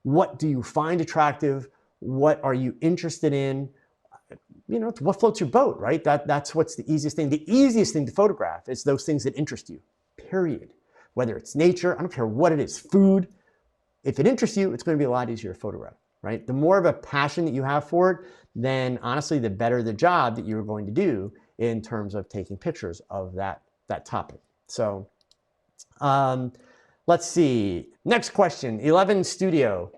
what do you find attractive? What are you interested in? What floats your boat, right? That's what's the easiest thing. The easiest thing to photograph is those things that interest you, period. Whether it's nature, I don't care what it is, food. If it interests you, it's going to be a lot easier to photograph, right? The more of a passion that you have for it, then honestly, the better the job that you're going to do in terms of taking pictures of that topic. So let's see. Next question, 11 Studio.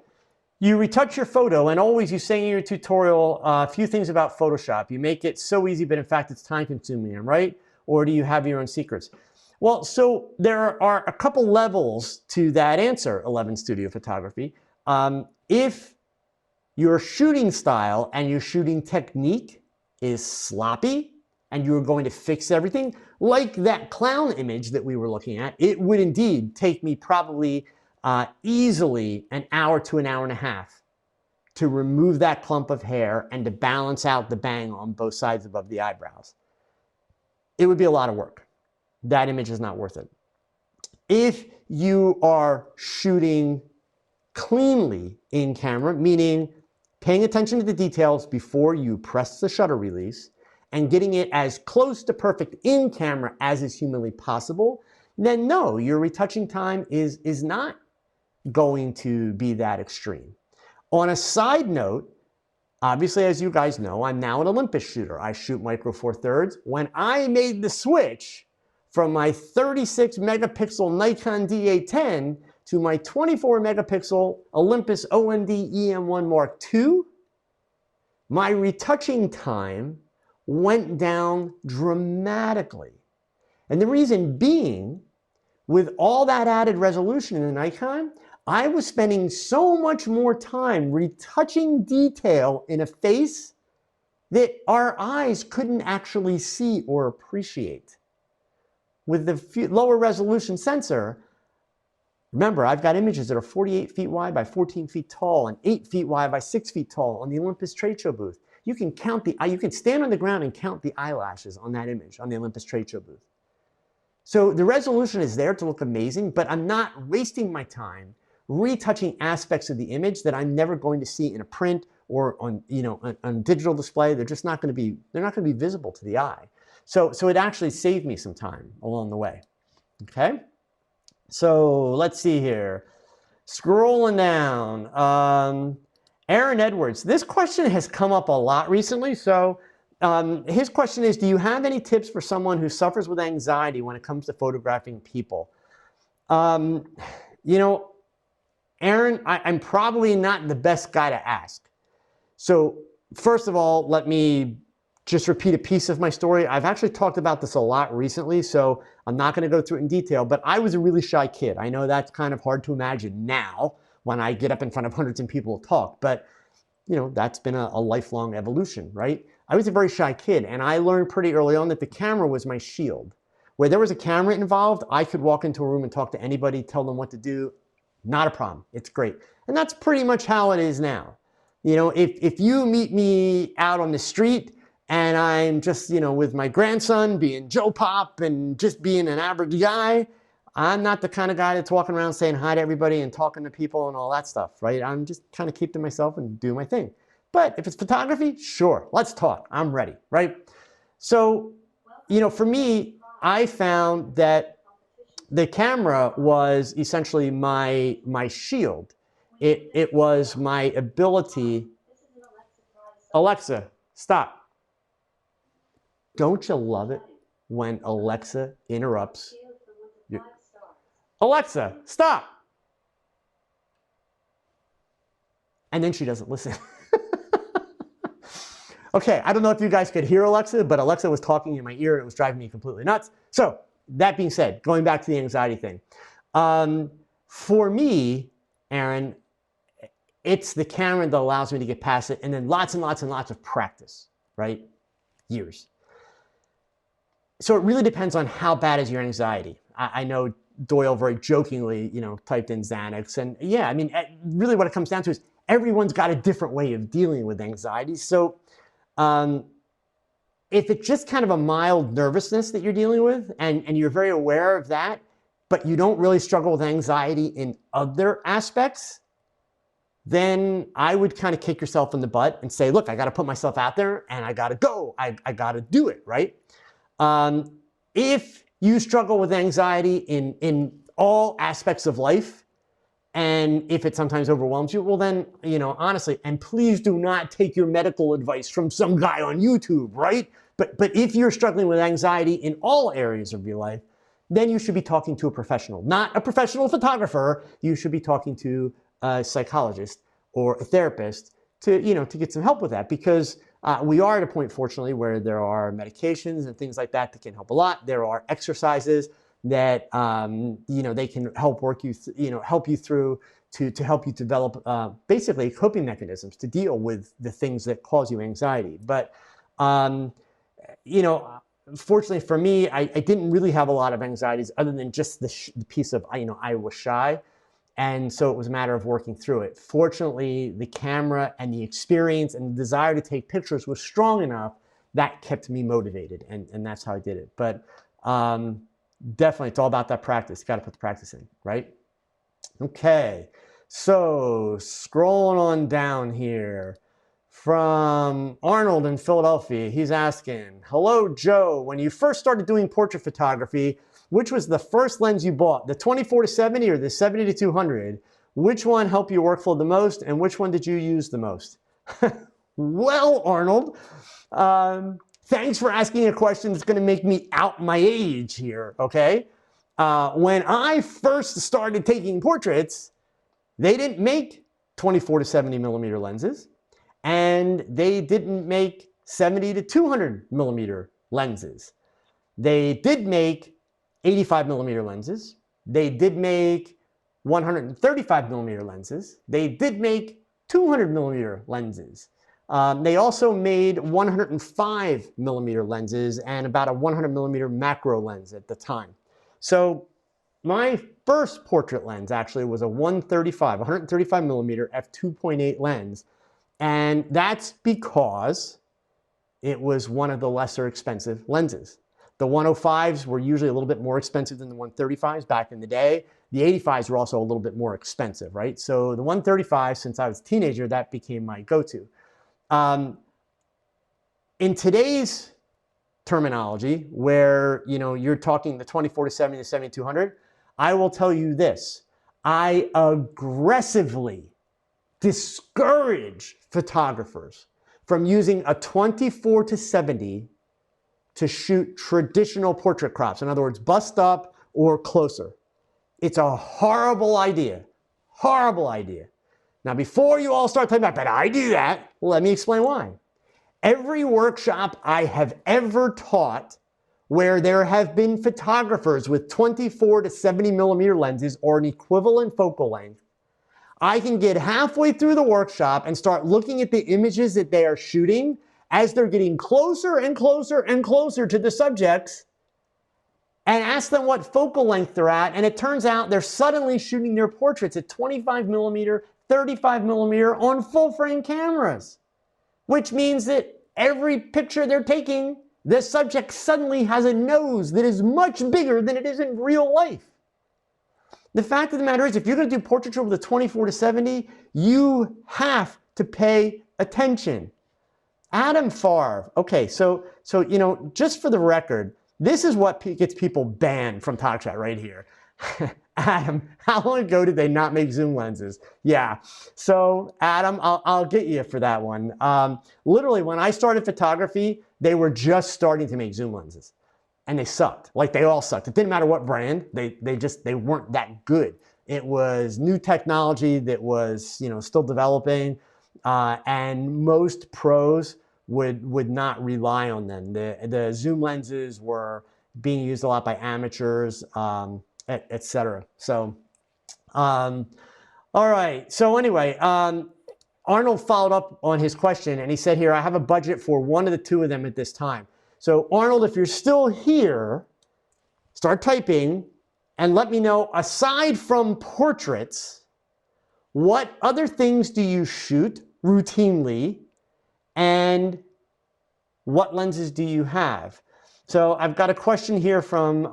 You retouch your photo, and always you say in your tutorial a few things about Photoshop. You make it so easy, but in fact, it's time consuming, right? Or do you have your own secrets? Well, so there are a couple levels to that answer, 11 Studio Photography. If your shooting style and your shooting technique is sloppy and you're going to fix everything, like that clown image that we were looking at, it would indeed take me probably easily an hour to an hour and a half to remove that clump of hair and to balance out the bang on both sides above the eyebrows. It would be a lot of work. That image is not worth it. If you are shooting cleanly in camera, meaning paying attention to the details before you press the shutter release and getting it as close to perfect in camera as is humanly possible, then no, your retouching time is not going to be that extreme. On a side note, obviously, as you guys know, I'm now an Olympus shooter. I shoot micro four thirds. When I made the switch from my 36 megapixel Nikon D810 to my 24 megapixel Olympus OND EM1 Mark II, my retouching time went down dramatically. And the reason being, with all that added resolution in the Nikon, I was spending so much more time retouching detail in a face that our eyes couldn't actually see or appreciate. With the lower resolution sensor, remember, I've got images that are 48 feet wide by 14 feet tall and 8 feet wide by 6 feet tall on the Olympus trade show booth. You can stand on the ground and count the eyelashes on that image on the Olympus trade show booth. So the resolution is there to look amazing, but I'm not wasting my time retouching aspects of the image that I'm never going to see in a print or on digital display. They're just not going to be visible to the eye. So it actually saved me some time along the way. Okay, so let's see here. Scrolling down, Aaron Edwards. This question has come up a lot recently. So his question is, do you have any tips for someone who suffers with anxiety when it comes to photographing people? Aaron, I'm probably not the best guy to ask. So first of all, let me just repeat a piece of my story. I've actually talked about this a lot recently, so I'm not going to go through it in detail, but I was a really shy kid. I know that's kind of hard to imagine now when I get up in front of hundreds of people to talk, but that's been a lifelong evolution, right? I was a very shy kid, and I learned pretty early on that the camera was my shield. Where there was a camera involved, I could walk into a room and talk to anybody, tell them what to do. Not a problem. It's great. And that's pretty much how it is now. If you meet me out on the street and I'm just, with my grandson being Joe Pop and just being an average guy, I'm not the kind of guy that's walking around saying hi to everybody and talking to people and all that stuff, right? I'm just kind of keep to myself and do my thing. But if it's photography, sure, let's talk. I'm ready, right? So, for me, I found that the camera was essentially my shield. It was my ability. Alexa, stop. Don't you love it when Alexa interrupts? Alexa, stop. And then she doesn't listen. Okay, I don't know if you guys could hear Alexa, but Alexa was talking in my ear and it was driving me completely nuts. So that being said, going back to the anxiety thing. For me, Aaron, it's the camera that allows me to get past it, and then lots and lots and lots of practice, right? Years. So it really depends on how bad is your anxiety. I know Doyle very jokingly, typed in Xanax. And yeah, I mean, really what it comes down to is everyone's got a different way of dealing with anxiety. So if it's just kind of a mild nervousness that you're dealing with and you're very aware of that, but you don't really struggle with anxiety in other aspects, then I would kind of kick yourself in the butt and say, look, I got to put myself out there and I got to go. I got to do it, right? If you struggle with anxiety in all aspects of life, and if it sometimes overwhelms you, well then, honestly, and please do not take your medical advice from some guy on YouTube, right? But if you're struggling with anxiety in all areas of your life, then you should be talking to a professional, not a professional photographer. You should be talking to a psychologist or a therapist to get some help with that, because we are at a point, fortunately, where there are medications and things like that that can help a lot. There are exercises that they can help help you through to help you develop basically coping mechanisms to deal with the things that cause you anxiety. But fortunately for me, I didn't really have a lot of anxieties other than just the piece of I was shy. And so it was a matter of working through it. Fortunately, the camera and the experience and the desire to take pictures was strong enough that kept me motivated, and that's how I did it. But definitely, it's all about that practice. You got to put the practice in, right? Okay, so scrolling on down here from Arnold in Philadelphia. He's asking, hello, Joe. When you first started doing portrait photography, which was the first lens you bought, the 24-70 or the 70-200? Which one helped your workflow the most, and which one did you use the most? Well, Arnold, thanks for asking a question that's going to make me out my age here, okay? When I first started taking portraits, they didn't make 24-70 millimeter lenses, and they didn't make 70-200 millimeter lenses. They did make 85 millimeter lenses. They did make 135 millimeter lenses. They did make 200 millimeter lenses. They also made 105 millimeter lenses and about a 100 millimeter macro lens at the time. So my first portrait lens actually was a 135 millimeter f2.8 lens. And that's because it was one of the lesser expensive lenses. The 105s were usually a little bit more expensive than the 135s back in the day. The 85s were also a little bit more expensive, right? So the 135, since I was a teenager, that became my go-to. In today's terminology, where you're talking the 24-70 to 70-200, I will tell you this: I aggressively discourage photographers from using a 24-70 to shoot traditional portrait crops. In other words, bust up or closer. It's a horrible idea. Horrible idea. Now, before you all start talking about, but I do that, let me explain why. Every workshop I have ever taught where there have been photographers with 24-70 millimeter lenses or an equivalent focal length, I can get halfway through the workshop and start looking at the images that they are shooting as they're getting closer and closer and closer to the subjects, and ask them what focal length they're at, and it turns out they're suddenly shooting their portraits at 25 millimeter, 35 millimeter on full frame cameras, which means that every picture they're taking, the subject suddenly has a nose that is much bigger than it is in real life. The fact of the matter is, if you're going to do portraiture with a 24-70, you have to pay attention. Adam Favre. Okay, so just for the record, this is what gets people banned from TogChat right here. Adam, how long ago did they not make zoom lenses? Yeah, so Adam, I'll get you for that one. Literally, when I started photography, they were just starting to make zoom lenses, and they sucked. Like, they all sucked. It didn't matter what brand. They weren't that good. It was new technology that was still developing, and most pros would not rely on them. The zoom lenses were being used a lot by amateurs, et cetera. So, all right. So anyway, Arnold followed up on his question, and he said here, I have a budget for one of the two of them at this time. So Arnold, if you're still here, start typing, and let me know, aside from portraits, what other things do you shoot routinely and what lenses do you have? So I've got a question here from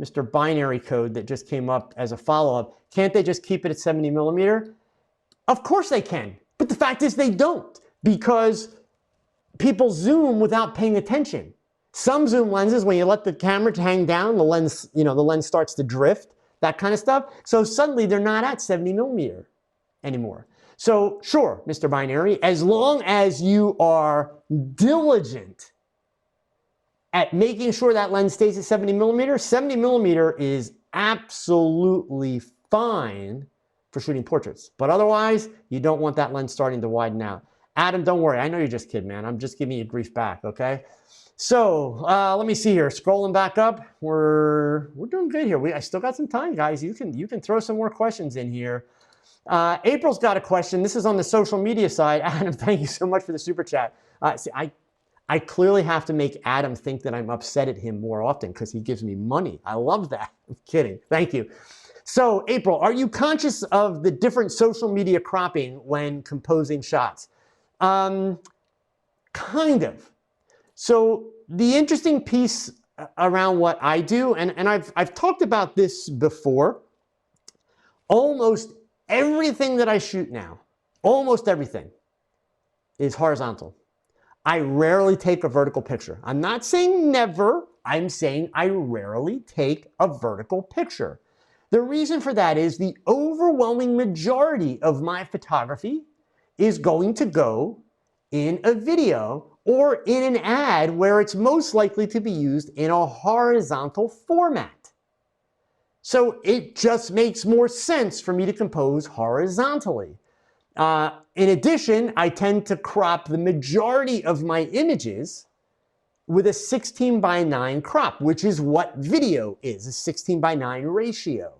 Mr. Binary Code that just came up as a follow-up. Can't they just keep it at 70 millimeter? Of course they can, but the fact is they don't, because people zoom without paying attention. Some zoom lenses, when you let the camera hang down, the lens, the lens starts to drift, that kind of stuff. So suddenly they're not at 70 millimeter anymore. So sure, Mr. Binary, as long as you are diligent at making sure that lens stays at 70 millimeter is absolutely fine for shooting portraits. But otherwise, you don't want that lens starting to widen out. Adam, don't worry. I know you're just kidding, man. I'm just giving you grief back, okay? So let me see here. Scrolling back up, we're doing good here. I still got some time, guys. You can throw some more questions in here. April's got a question. This is on the social media side. Adam, thank you so much for the super chat. See, I clearly have to make Adam think that I'm upset at him more often because he gives me money. I love that. I'm kidding. Thank you. So, April, are you conscious of the different social media cropping when composing shots? Kind of. So, the interesting piece around what I do, and I've talked about this before, almost everything that I shoot now, almost everything, is horizontal. I rarely take a vertical picture. I'm not saying never, I'm saying I rarely take a vertical picture. The reason for that is the overwhelming majority of my photography is going to go in a video or in an ad where it's most likely to be used in a horizontal format. So it just makes more sense for me to compose horizontally. In addition, I tend to crop the majority of my images with a 16:9 crop, which is what video is, a 16:9 ratio.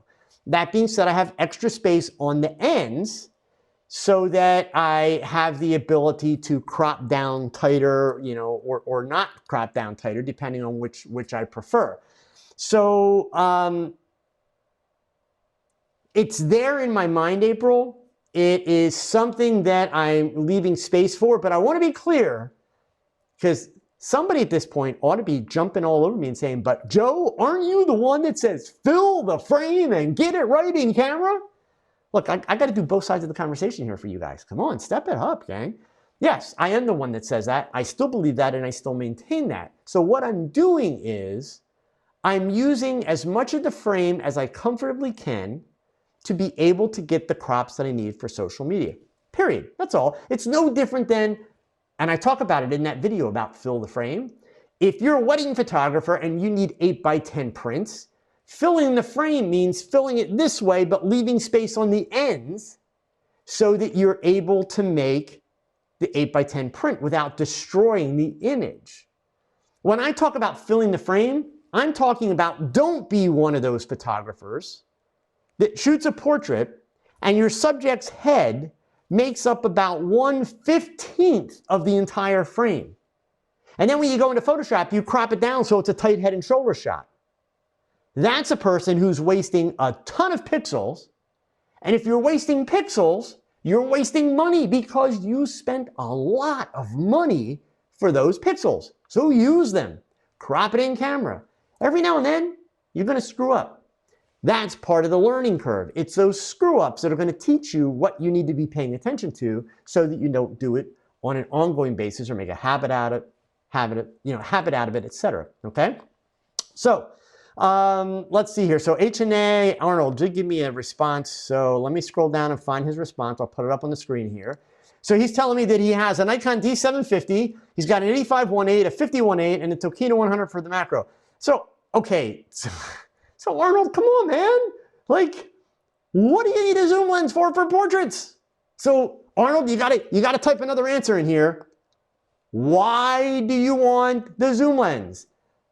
That being said, I have extra space on the ends so that I have the ability to crop down tighter, or not crop down tighter, depending on which I prefer. So it's there in my mind, April. It is something that I'm leaving space for, but I want to be clear, because somebody at this point ought to be jumping all over me and saying, but Joe, aren't you the one that says fill the frame and get it right in camera? Look, I got to do both sides of the conversation here for you guys. Come on, step it up, gang. Yes, I am the one that says that. I still believe that, and I still maintain that. So what I'm doing is I'm using as much of the frame as I comfortably can to be able to get the crops that I need for social media, period. That's all. It's no different than, and I talk about it in that video about fill the frame. If you're a wedding photographer and you need 8x10 prints, filling the frame means filling it this way, but leaving space on the ends so that you're able to make the 8x10 print without destroying the image. When I talk about filling the frame, I'm talking about don't be one of those photographers that shoots a portrait and your subject's head makes up about 1/15 of the entire frame. And then when you go into Photoshop, you crop it down so it's a tight head and shoulder shot. That's a person who's wasting a ton of pixels. And if you're wasting pixels, you're wasting money because you spent a lot of money for those pixels. So use them. Crop it in camera. Every now and then, you're going to screw up. That's part of the learning curve. It's those screw-ups that are going to teach you what you need to be paying attention to so that you don't do it on an ongoing basis or make a habit out of it, etc. Okay? So, let's see here. So H&A Arnold did give me a response. So let me scroll down and find his response. I'll put it up on the screen here. So he's telling me that he has a Nikon D750. He's got an 85-1.8, a 50-1.8, and a Tokino 100 for the macro. So, okay. So Arnold, come on, man. Like, what do you need a zoom lens for portraits? So Arnold, you gotta type another answer in here. Why do you want the zoom lens?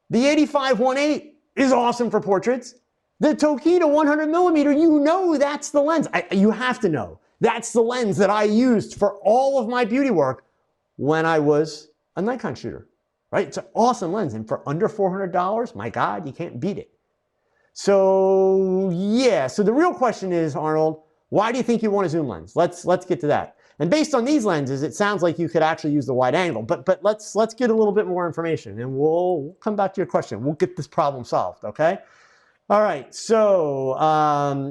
The 85-1.8 is awesome for portraits. The Tokino 100mm, that's the lens. You have to know. That's the lens that I used for all of my beauty work when I was a Nikon shooter, right? It's an awesome lens. And for under $400, my God, you can't beat it. So yeah, so the real question is, Arnold, why do you think you want a zoom lens? Let's get to that. And based on these lenses, it sounds like you could actually use the wide angle, but let's get a little bit more information and we'll come back to your question. We'll get this problem solved, okay? All right, so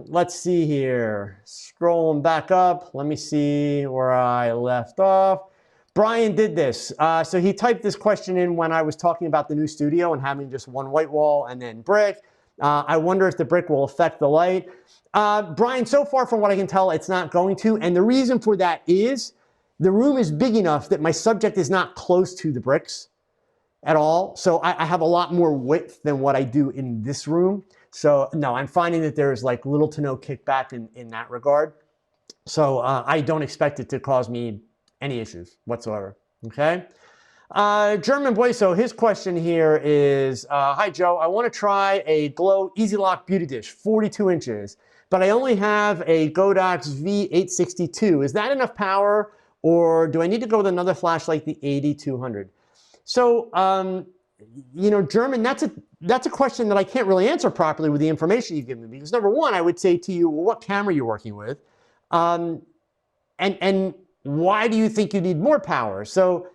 let's see here. Scrolling back up, let me see where I left off. Brian did this. So he typed this question in when I was talking about the new studio and having just one white wall and then brick. I wonder if the brick will affect the light. Brian, so far from what I can tell, it's not going to. And the reason for that is the room is big enough that my subject is not close to the bricks at all. So I have a lot more width than what I do in this room. So no, I'm finding that there's like little to no kickback in that regard. So I don't expect it to cause me any issues whatsoever, okay? German boy, so his question here is, hi Joe, I want to try a Glow Easy Lock Beauty Dish, 42 inches, but I only have a Godox V860II. Is that enough power, or do I need to go with another flash like the 8200? So, you know, German, that's a question that I can't really answer properly with the information you've given me, because number one, I would say to you, well, what camera you're working with, and why do you think you need more power? So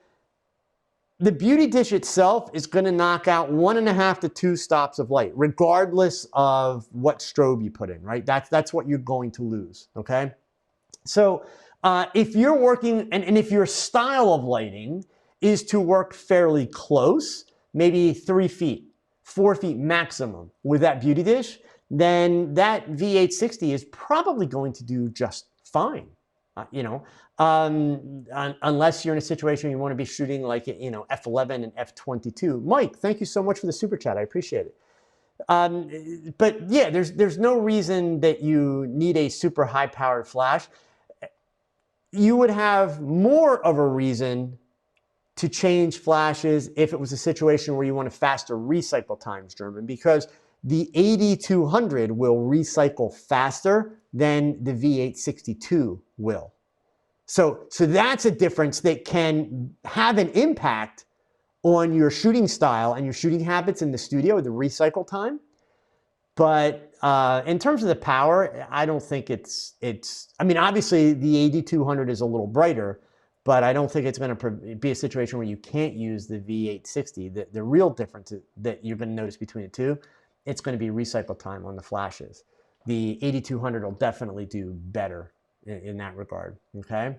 the beauty dish itself is going to knock out 1.5 to 2 stops of light, regardless of what strobe you put in, right? That's what you're going to lose, okay? So if you're working, and if your style of lighting is to work fairly close, maybe 3 feet, 4 feet maximum with that beauty dish, then that V860 is probably going to do just fine. You know, unless you're in a situation where you want to be shooting like, you know, F11 and F22. Mike, thank you so much for the super chat. I appreciate it. But yeah, there's no reason that you need a super high powered flash. You would have more of a reason to change flashes if it was a situation where you want a faster recycle times, German, because the 8200 will recycle faster than the V862 will. So that's a difference that can have an impact on your shooting style and your shooting habits in the studio, the recycle time. But in terms of the power, I don't think it's, I mean, obviously the 8200 is a little brighter, but I don't think it's going to be a situation where you can't use the V860. The real difference that you're going to notice between the two, it's going to be recycle time on the flashes. The 8200 will definitely do better in that regard, okay?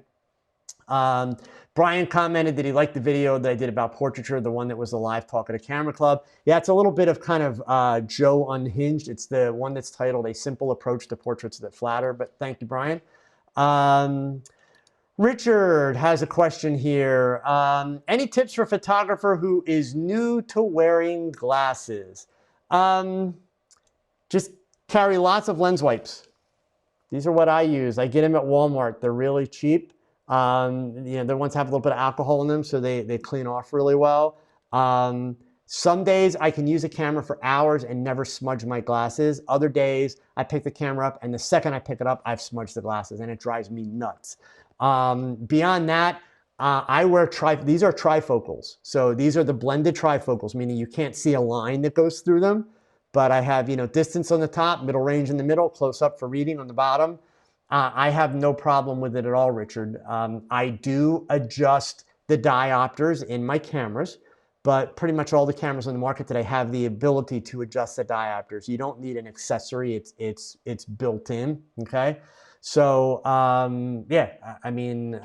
Brian commented that he liked the video that I did about portraiture, the one that was the live talk at a camera club. Yeah, it's a little bit of kind of Joe Unhinged. It's the one that's titled A Simple Approach to Portraits That Flatter, but thank you, Brian. Richard has a question here. Any tips for a photographer who is new to wearing glasses? Just carry lots of lens wipes. These are what I use. I get them at Walmart. They're really cheap. You know, the ones have a little bit of alcohol in them, so they clean off really well. Some days I can use a camera for hours and never smudge my glasses. Other days I pick the camera up, and the second I pick it up, I've smudged the glasses, and it drives me nuts. Beyond that, I wear these are trifocals. So these are the blended trifocals, meaning you can't see a line that goes through them. But I have, you know, distance on the top, middle range in the middle, close up for reading on the bottom. I have no problem with it at all, Richard. I do adjust the diopters in my cameras, but pretty much all the cameras on the market today have the ability to adjust the diopters. You don't need an accessory. It's built in, okay? So, yeah, I mean,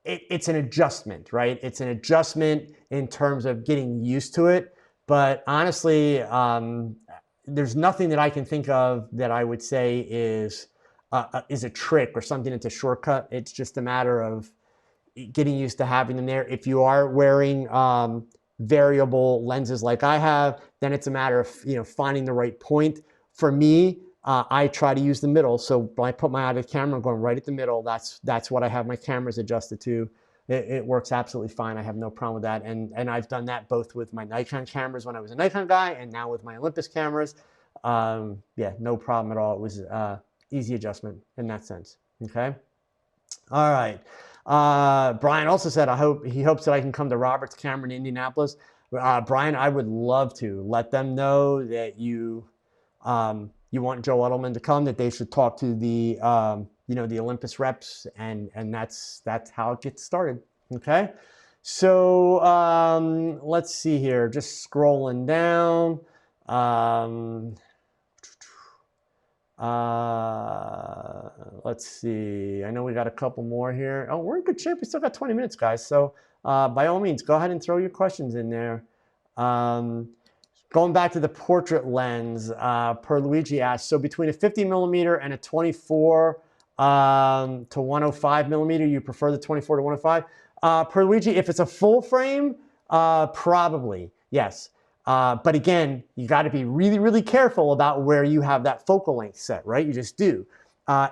it's an adjustment, right? It's an adjustment in terms of getting used to it. But honestly, there's nothing that I can think of that I would say is a trick or something that's a shortcut. It's just a matter of getting used to having them there. If you are wearing variable lenses like I have, then it's a matter of, you know, finding the right point. For me, I try to use the middle. So when I put my eye to the camera, I'm going right at the middle. That's what I have my cameras adjusted to. It works absolutely fine. I have no problem with that. And I've done that both with my Nikon cameras when I was a Nikon guy and now with my Olympus cameras. Yeah, no problem at all. It was easy adjustment in that sense. Okay. All right. Brian also said, he hopes that I can come to Robert's camera in Indianapolis. Brian, I would love to. Let them know that you you want Joe Edelman to come, that they should talk to the the Olympus reps, and that's how it gets started. Okay, so let's see here, just scrolling down. Let's see. I know we got a couple more here. Oh, we're in good shape. We still got 20 minutes, guys. So by all means, go ahead and throw your questions in there. Going back to the portrait lens, per Luigi asked, so between a 50 millimeter and a 24 to 105 millimeter, you prefer the 24 to 105? Per Luigi, if it's a full frame, probably, yes. But again, you got to be really, really careful about where you have that focal length set, right? You just do.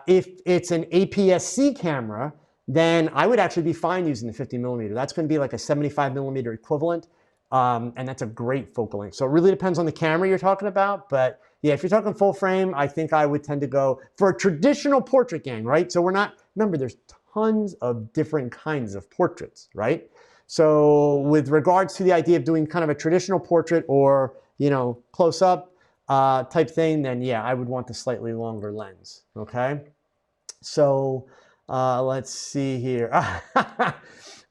If it's an APS-C camera, then I would actually be fine using the 50 millimeter. That's going to be like a 75 millimeter equivalent. And that's a great focal length. So it really depends on the camera you're talking about. But yeah, if you're talking full frame, I think I would tend to go for a traditional portrait gang, right? So we're not, remember, there's tons of different kinds of portraits, right? So with regards to the idea of doing kind of a traditional portrait or, close up type thing, then yeah, I would want the slightly longer lens, okay? So let's see here.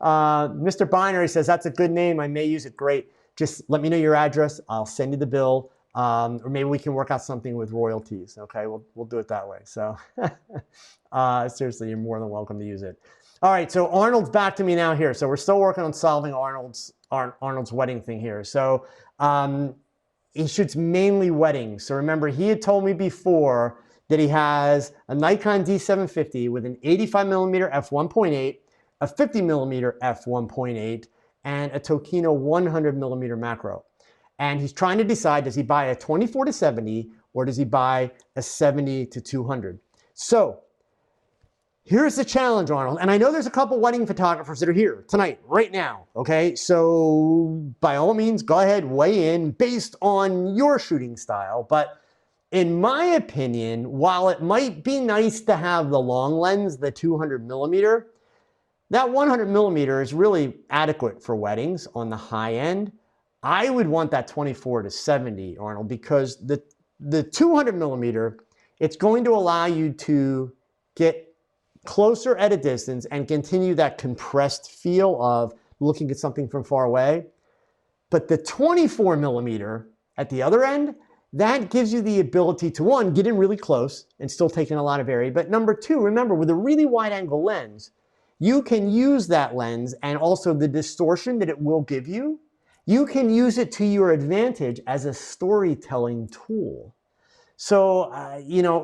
Mr. Binary says, that's a good name. I may use it. Great. Just let me know your address. I'll send you the bill. Or maybe we can work out something with royalties. Okay, we'll do it that way. So seriously, you're more than welcome to use it. All right, so Arnold's back to me now here. So we're still working on solving Arnold's wedding thing here. So he shoots mainly weddings. So remember, he had told me before that he has a Nikon D750 with an 85 millimeter f1.8, a 50 millimeter f1.8, and a Tokino 100 millimeter macro. And he's trying to decide, does he buy a 24 to 70 or does he buy a 70 to 200? So here's the challenge, Arnold. And I know there's a couple wedding photographers that are here tonight, right now, okay? So by all means, go ahead, weigh in based on your shooting style. But in my opinion, while it might be nice to have the long lens, the 200 millimeter, that 100 millimeter is really adequate for weddings on the high end. I would want that 24 to 70, Arnold, because the 200 millimeter, it's going to allow you to get closer at a distance and continue that compressed feel of looking at something from far away. But the 24 millimeter at the other end, that gives you the ability to, one, get in really close and still take in a lot of area. But number two, remember, with a really wide angle lens, you can use that lens and also the distortion that it will give you. You can use it to your advantage as a storytelling tool. So,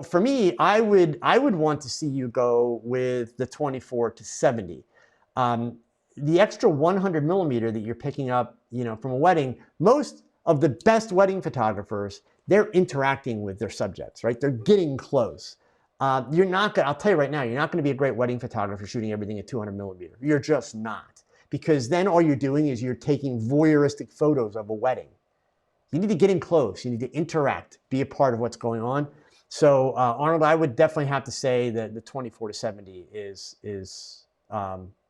for me, I would want to see you go with the 24 to 70. The extra 100 millimeter that you're picking up, from a wedding, most of the best wedding photographers, they're interacting with their subjects, right? They're getting close. You're not gonna, I'll tell you right now, you're not gonna be a great wedding photographer shooting everything at 200 millimeter. You're just not. Because then all you're doing is you're taking voyeuristic photos of a wedding. You need to get in close. You need to interact, be a part of what's going on. So Arnold, I would definitely have to say that the 24 to 70 is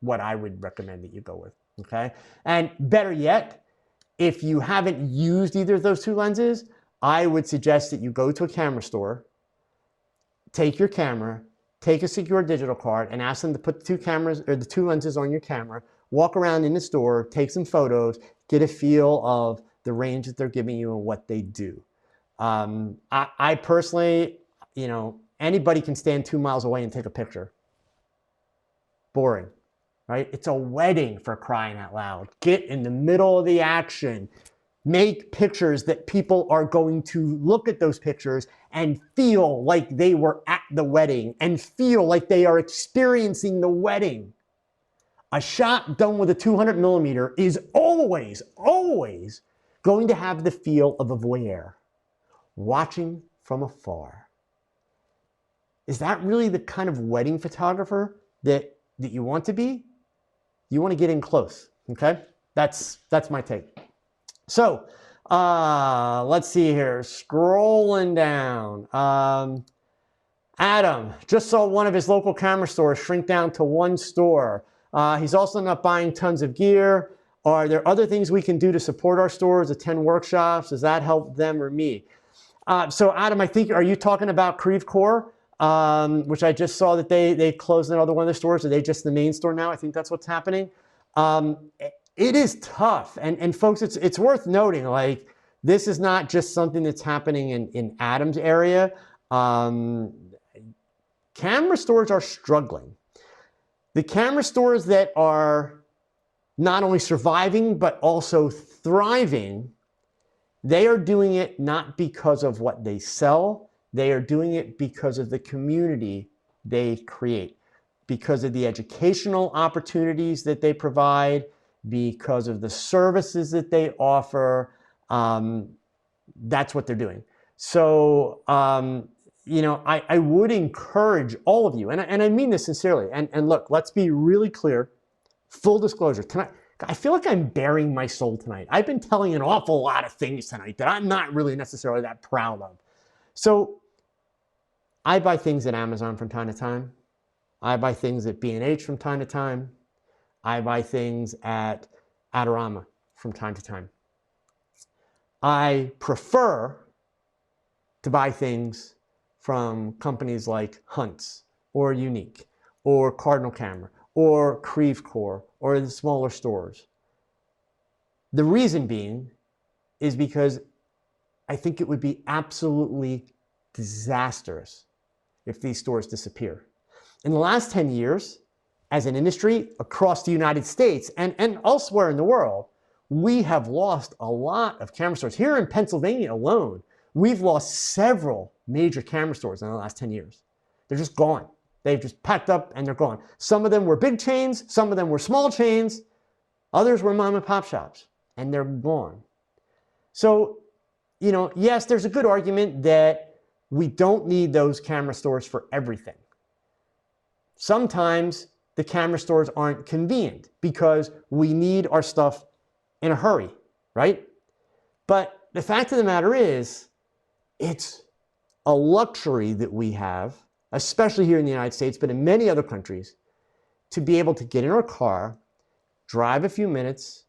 what I would recommend that you go with, okay? And better yet, if you haven't used either of those two lenses, I would suggest that you go to a camera store, take your camera, take a secure digital card, and ask them to put the two cameras or the two lenses on your camera, walk around in the store, take some photos, get a feel of the range that they're giving you and what they do. I personally, anybody can stand 2 miles away and take a picture. Boring, right? It's a wedding, for crying out loud. Get in the middle of the action. Make pictures that people are going to look at those pictures and feel like they were at the wedding and feel like they are experiencing the wedding. A shot done with a 200 millimeter is always going to have the feel of a voyeur, watching from afar. Is that really the kind of wedding photographer that you want to be? You want to get in close, okay? That's my take. So, let's see here, scrolling down. Adam just saw one of his local camera stores shrink down to one store. He's also not buying tons of gear. Are there other things we can do to support our stores, attend workshops? Does that help them or me? So Adam, I think, are you talking about Creve Core, which I just saw that they closed another one of their stores? Are they just the main store now? I think that's what's happening. It is tough. And folks, it's worth noting, like, this is not just something that's happening in Adam's area. Camera stores are struggling. The camera stores that are not only surviving, but also thriving, they are doing it not because of what they sell. They are doing it because of the community they create, because of the educational opportunities that they provide, because of the services that they offer. That's what they're doing. So, you know, I would encourage all of you, and I mean this sincerely, and look, let's be really clear, full disclosure. I feel like I'm bearing my soul tonight. I've been telling an awful lot of things tonight that I'm not really necessarily that proud of. So I buy things at Amazon from time to time. I buy things at B&H from time to time. I buy things at Adorama from time to time. I prefer to buy things from companies like Hunts or Unique or Cardinal Camera or Creve Core or the smaller stores. The reason being is because I think it would be absolutely disastrous if these stores disappear. In the last 10 years, as an industry across the United States and elsewhere in the world, we have lost a lot of camera stores. Here in Pennsylvania alone, we've lost several major camera stores in the last 10 years. They're just gone. They've just packed up and they're gone. Some of them were big chains, some of them were small chains, others were mom and pop shops, and they're gone. So, you know, yes, there's a good argument that we don't need those camera stores for everything. Sometimes the camera stores aren't convenient because we need our stuff in a hurry, right? But the fact of the matter is, it's a luxury that we have, especially here in the United States, but in many other countries, to be able to get in our car, drive a few minutes,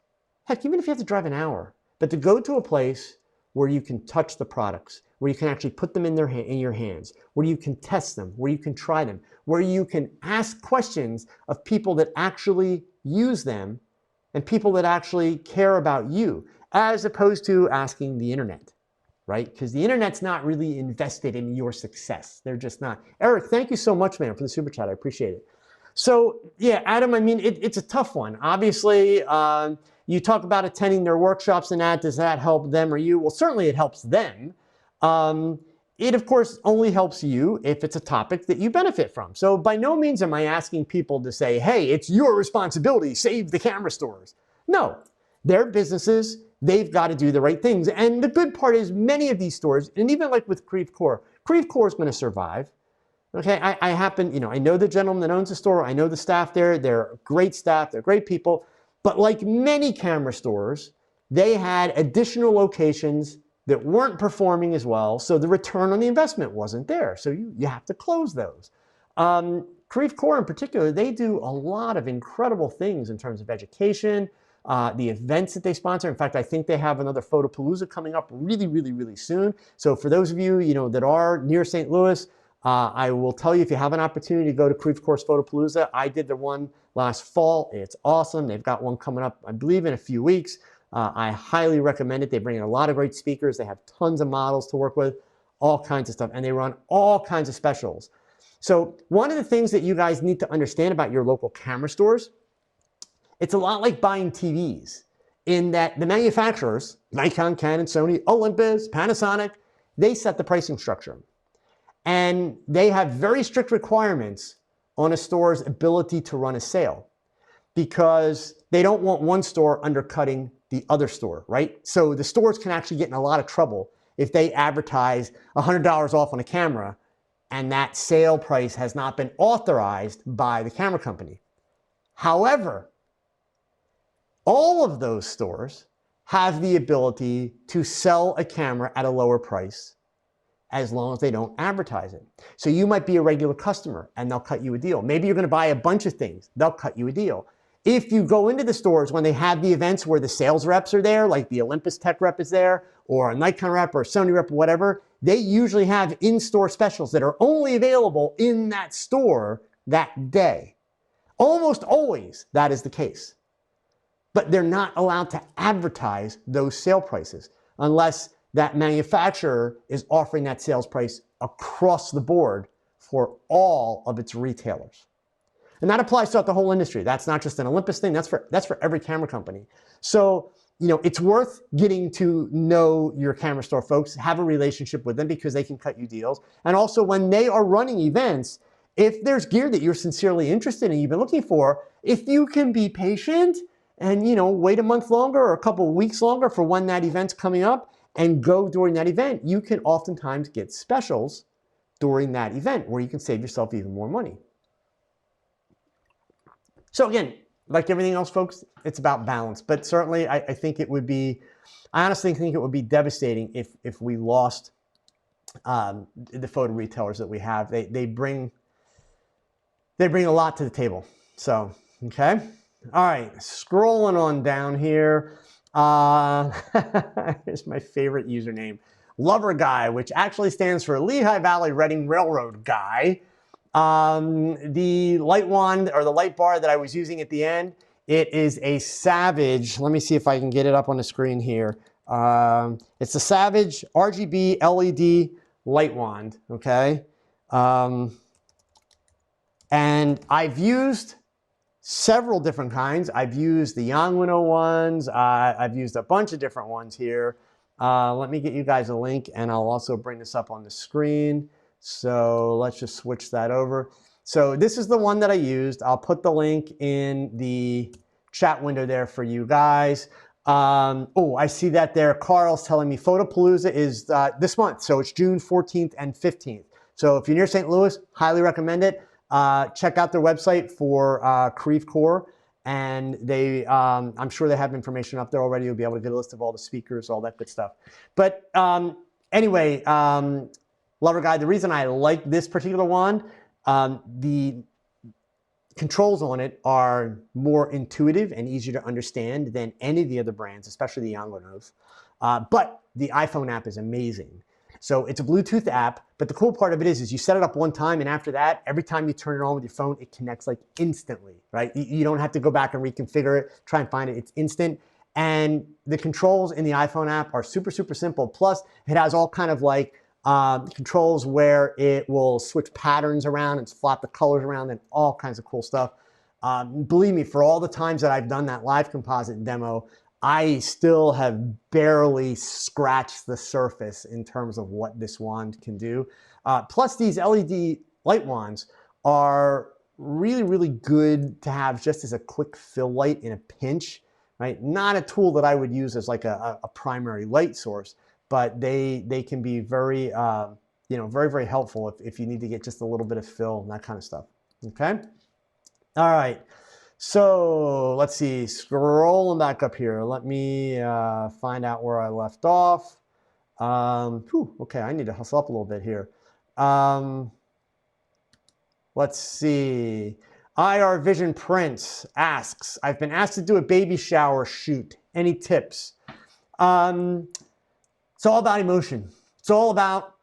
heck, even if you have to drive an hour, but to go to a place where you can touch the products, where you can actually put them in your hands, where you can test them, where you can try them, where you can ask questions of people that actually use them and people that actually care about you, as opposed to asking the internet, right? Because the internet's not really invested in your success. They're just not. Eric, thank you so much, man, for the super chat. I appreciate it. So yeah, Adam, I mean, it's a tough one. Obviously, you talk about attending their workshops and that. Does that help them or you? Well, certainly it helps them. It, of course, only helps you if it's a topic that you benefit from. So by no means am I asking people to say, hey, it's your responsibility, save the camera stores. No, they're businesses. They've got to do the right things. And the good part is many of these stores, and even like with Creve Core is going to survive. Okay, I happen, you know, I know the gentleman that owns the store. I know the staff there. They're great staff. They're great people. But like many camera stores, they had additional locations that weren't performing as well, so the return on the investment wasn't there. So you have to close those. Creve Core in particular, they do a lot of incredible things in terms of education, the events that they sponsor. In fact, I think they have another Photopalooza coming up really, really, really soon. So for those of you, you know, that are near St. Louis, I will tell you, if you have an opportunity to go to Creve Core's Photopalooza, I did the one last fall. It's awesome. They've got one coming up, I believe, in a few weeks. I highly recommend it. They bring in a lot of great speakers. They have tons of models to work with, all kinds of stuff, and they run all kinds of specials. So one of the things that you guys need to understand about your local camera stores, it's a lot like buying TVs in that the manufacturers, Nikon, Canon, Sony, Olympus, Panasonic, they set the pricing structure. And they have very strict requirements on a store's ability to run a sale because they don't want one store undercutting the other store, right? So the stores can actually get in a lot of trouble if they advertise $100 off on a camera and that sale price has not been authorized by the camera company. However, all of those stores have the ability to sell a camera at a lower price as long as they don't advertise it. So you might be a regular customer and they'll cut you a deal. Maybe you're gonna buy a bunch of things, they'll cut you a deal. If you go into the stores when they have the events where the sales reps are there, like the Olympus tech rep is there, or a Nikon rep or a Sony rep or whatever, they usually have in-store specials that are only available in that store that day. Almost always that is the case. But they're not allowed to advertise those sale prices unless that manufacturer is offering that sales price across the board for all of its retailers. And that applies throughout the whole industry. That's not just an Olympus thing, that's for every camera company. So, it's worth getting to know your camera store folks, have a relationship with them because they can cut you deals. And also when they are running events, if there's gear that you're sincerely interested in, you've been looking for, if you can be patient and, wait a month longer or a couple of weeks longer for when that event's coming up and go during that event, you can oftentimes get specials during that event where you can save yourself even more money. So again, like everything else, folks, it's about balance. But certainly, I honestly think it would be devastating if we lost the photo retailers that we have. They bring a lot to the table. So, okay. All right, scrolling on down here. Here's my favorite username, Lover Guy, which actually stands for Lehigh Valley Reading Railroad Guy. The light wand or the light bar that I was using at the end, it is a Savage. Let me see if I can get it up on the screen here. It's a Savage RGB LED light wand, okay? And I've used several different kinds. I've used the Yangwano ones. I've used a bunch of different ones here. Let me get you guys a link and I'll also bring this up on the screen. So let's just switch that over. So this is the one that I used. I'll put the link in the chat window there for you guys. Oh, I see that there. Carl's telling me Photopalooza is this month. So it's June 14th and 15th. So if you're near St. Louis, highly recommend it. Check out their website for Creve Core. And I'm sure they have information up there already. You'll be able to get a list of all the speakers, all that good stuff. But anyway, Lover Guy, the reason I like this particular wand, the controls on it are more intuitive and easier to understand than any of the other brands, especially the Yangwanos. But the iPhone app is amazing. So it's a Bluetooth app, but the cool part of it is you set it up one time, and after that, every time you turn it on with your phone, it connects like instantly, right? You don't have to go back and reconfigure it, try and find it, it's instant. And the controls in the iPhone app are super, super simple. Plus, it has all kind of like controls where it will switch patterns around and flop the colors around and all kinds of cool stuff. Believe me, for all the times that I've done that live composite demo, I still have barely scratched the surface in terms of what this wand can do. Plus, these LED light wands are really, really good to have just as a quick fill light in a pinch, right? Not a tool that I would use as like a primary light source, but they can be very, very, very helpful if you need to get just a little bit of fill and that kind of stuff, okay? All right. So let's see, scrolling back up here. Let me find out where I left off. Okay, I need to hustle up a little bit here. Let's see. IR Vision Prince asks, I've been asked to do a baby shower shoot. Any tips? It's all about emotion. It's all about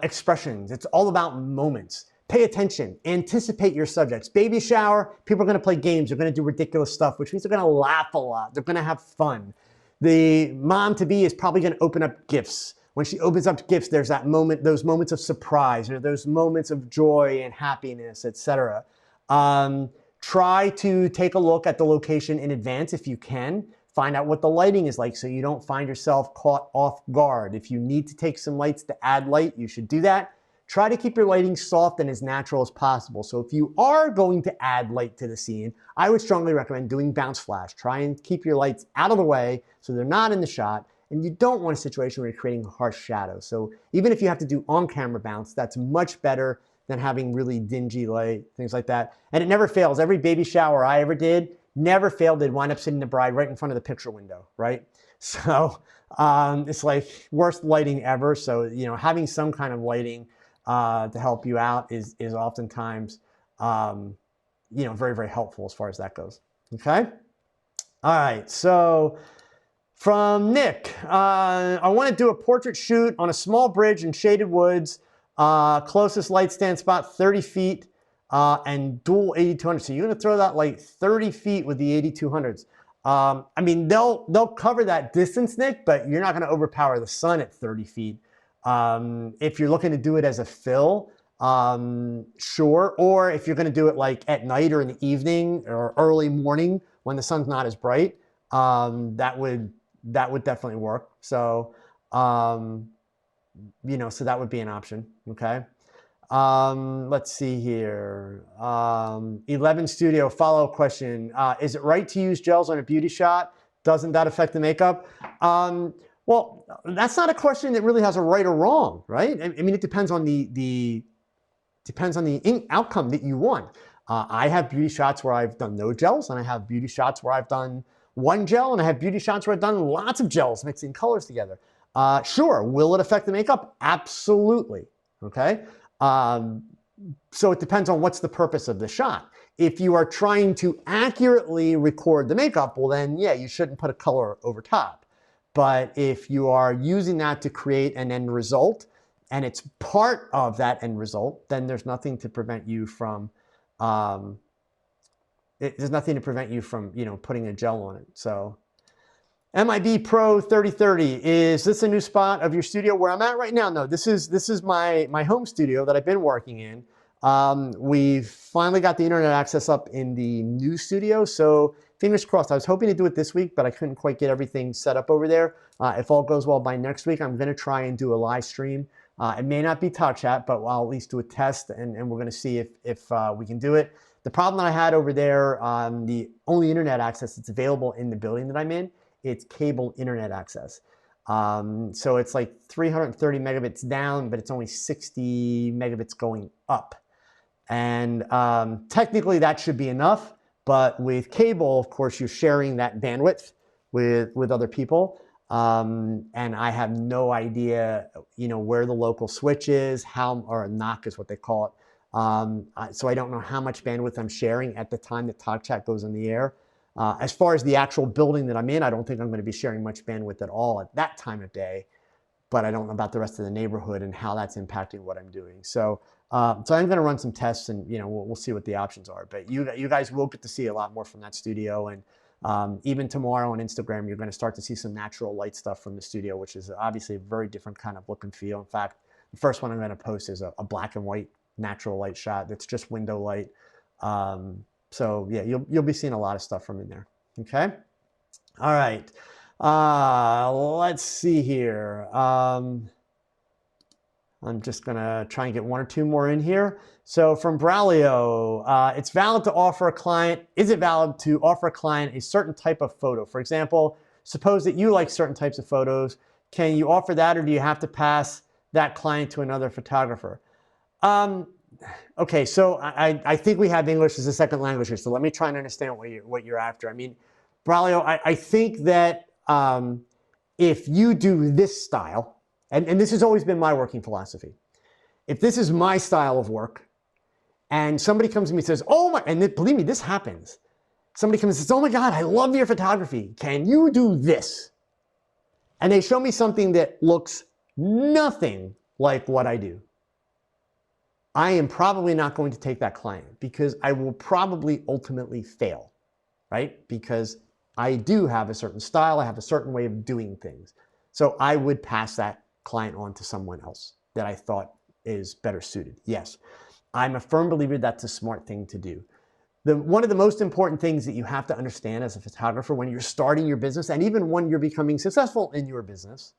expressions. It's all about moments. Pay attention, anticipate your subjects. Baby shower, people are gonna play games, they're gonna do ridiculous stuff, which means they're gonna laugh a lot, they're gonna have fun. The mom-to-be is probably gonna open up gifts. When she opens up gifts, there's that moment, those moments of surprise, or those moments of joy and happiness, etc. Try to take a look at the location in advance if you can. Find out what the lighting is like so you don't find yourself caught off guard. If you need to take some lights to add light, you should do that. Try to keep your lighting soft and as natural as possible. So if you are going to add light to the scene, I would strongly recommend doing bounce flash. Try and keep your lights out of the way so they're not in the shot, and you don't want a situation where you're creating harsh shadows. So even if you have to do on-camera bounce, that's much better than having really dingy light, things like that. And it never fails. Every baby shower I ever did never failed. They'd wind up sitting the bride right in front of the picture window, right? So it's like worst lighting ever. So, having some kind of lighting to help you out is oftentimes, very, very helpful as far as that goes. Okay. All right. So From Nick, I want to do a portrait shoot on a small bridge in shaded woods. Closest light stand spot 30 feet and dual 8200. So you're going to throw that like 30 feet with the 8200s. I mean, they'll cover that distance, Nick, but you're not going to overpower the sun at 30 feet. If you're looking to do it as a fill, sure. Or if you're going to do it like at night or in the evening or early morning when the sun's not as bright, that would definitely work. So, you know, so that would be an option. Okay. Let's see here. 11 Studio follow-up question. Is it right to use gels on a beauty shot? Doesn't that affect the makeup? Well, that's not a question that really has a right or wrong, right? I mean, it depends on the outcome that you want. I have beauty shots where I've done no gels, and I have beauty shots where I've done one gel, and I have beauty shots where I've done lots of gels mixing colors together. Sure, will it affect the makeup? Absolutely, okay? So it depends on what's the purpose of the shot. If you are trying to accurately record the makeup, well then, yeah, you shouldn't put a color over top. But if you are using that to create an end result, and it's part of that end result, then there's nothing to prevent you from, there's nothing to prevent you from, you know, putting a gel on it. So MIB Pro 3030, is this a new spot of your studio where I'm at right now? No, this is my home studio that I've been working in. We've finally got the internet access up in the new studio, so fingers crossed. I was hoping to do it this week, but I couldn't quite get everything set up over there. If all goes well by next week, I'm going to try and do a live stream. It may not be TogChat, but I'll at least do a test, and we're going to see if we can do it. The problem that I had over there, the only internet access that's available in the building that I'm in, it's cable internet access. So it's like 330 megabits down, but it's only 60 megabits going up. And technically that should be enough, but with cable, of course, you're sharing that bandwidth with other people. And I have no idea, you know, where the local switch is, or a knock is what they call it. So I don't know how much bandwidth I'm sharing at the time that TogChat goes on the air. As far as the actual building that I'm in, I don't think I'm going to be sharing much bandwidth at all at that time of day, but I don't know about the rest of the neighborhood and how that's impacting what I'm doing. So, I'm going to run some tests, and you know, we'll see what the options are. But you guys will get to see a lot more from that studio, and even tomorrow on Instagram, you're going to start to see some natural light stuff from the studio, which is obviously a very different kind of look and feel. In fact, the first one I'm going to post is a black and white natural light shot that's just window light. So yeah, you'll be seeing a lot of stuff from in there. Okay. All right. Let's see here. I'm just gonna try and get one or two more in here. So from Braulio, it's valid to offer a client. Is it valid to offer a client a certain type of photo? For example, suppose that you like certain types of photos. Can you offer that, or do you have to pass that client to another photographer? Okay, so I think we have English as a second language here, so let me try and understand what you're after. I mean, Braulio, I think that if you do this style, and this has always been my working philosophy, if this is my style of work, and somebody comes to me and says, oh my, and believe me, this happens. Somebody comes and says, oh my God, I love your photography. Can you do this? And they show me something that looks nothing like what I do. I am probably not going to take that client because I will probably ultimately fail, right? Because I do have a certain style, I have a certain way of doing things. So I would pass that client on to someone else that I thought is better suited. Yes, I'm a firm believer that's a smart thing to do. One of the most important things that you have to understand as a photographer when you're starting your business, and even when you're becoming successful in your business,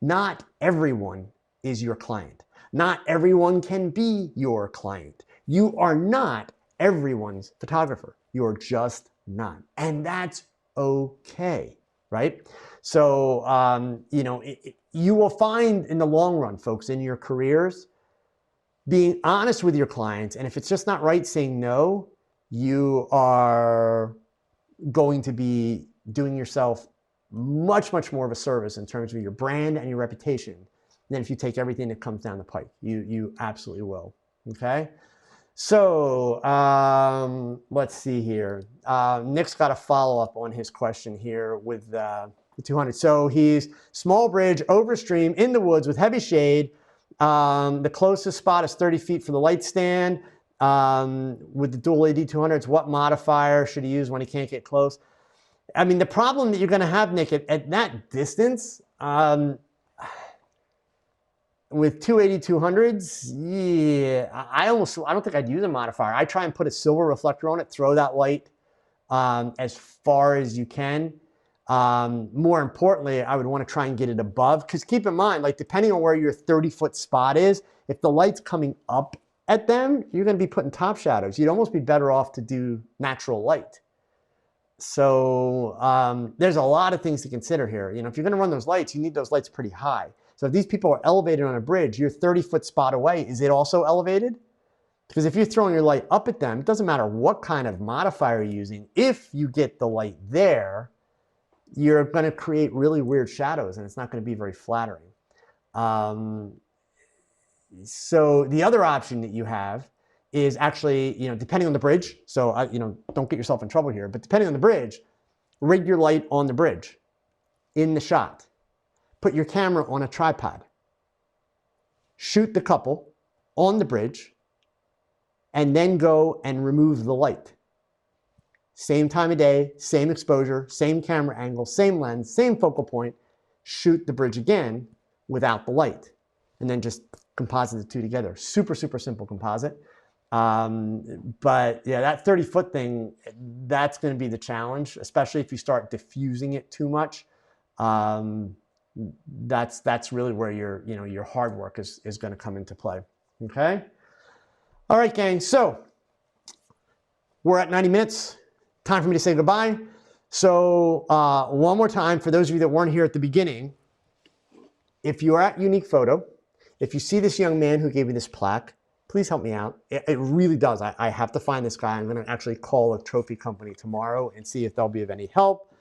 not everyone is your client. Not everyone can be your client. You are not everyone's photographer. You're just not. And that's okay, right? So, you know, you will find in the long run, folks, in your careers, being honest with your clients, and if it's just not right, saying no, you are going to be doing yourself much, much more of a service in terms of your brand and your reputation than if you take everything that comes down the pike. You absolutely will, okay? So let's see here. Nick's got a follow-up on his question here with the 200. So he's small bridge, over stream, in the woods with heavy shade. The closest spot is 30 feet for the light stand. With the dual AD 200s, what modifier should he use when he can't get close? I mean, the problem that you're going to have, Nick, at that distance, with two AD 200s, yeah, I don't think I'd use a modifier. I try and put a silver reflector on it, throw that light as far as you can. More importantly, I would want to try and get it above, because keep in mind, like depending on where your 30-foot spot is, if the light's coming up at them, you're going to be putting top shadows. You'd almost be better off to do natural light. So there's a lot of things to consider here. You know, if you're going to run those lights, you need those lights pretty high. So if these people are elevated on a bridge, you're 30-foot spot away. Is it also elevated? Because if you're throwing your light up at them, it doesn't matter what kind of modifier you're using. If you get the light there, you're going to create really weird shadows, and it's not going to be very flattering. So the other option that you have is actually, you know, depending on the bridge. So, you know, don't get yourself in trouble here, but depending on the bridge, rig your light on the bridge in the shot. Put your camera on a tripod. Shoot the couple on the bridge, and then go and remove the light. Same time of day, same exposure, same camera angle, same lens, same focal point. Shoot the bridge again without the light, and then just composite the two together. Super, super simple composite. But yeah, that 30-foot thing, that's going to be the challenge, especially if you start diffusing it too much. That's really where your hard work is going to come into play. Okay. All right, gang. So we're at 90 minutes. Time for me to say goodbye. So one more time, for those of you that weren't here at the beginning, if you are at Unique Photo, if you see this young man who gave me this plaque, please help me out. It really does. I have to find this guy. I'm going to actually call a trophy company tomorrow and see if they'll be of any help.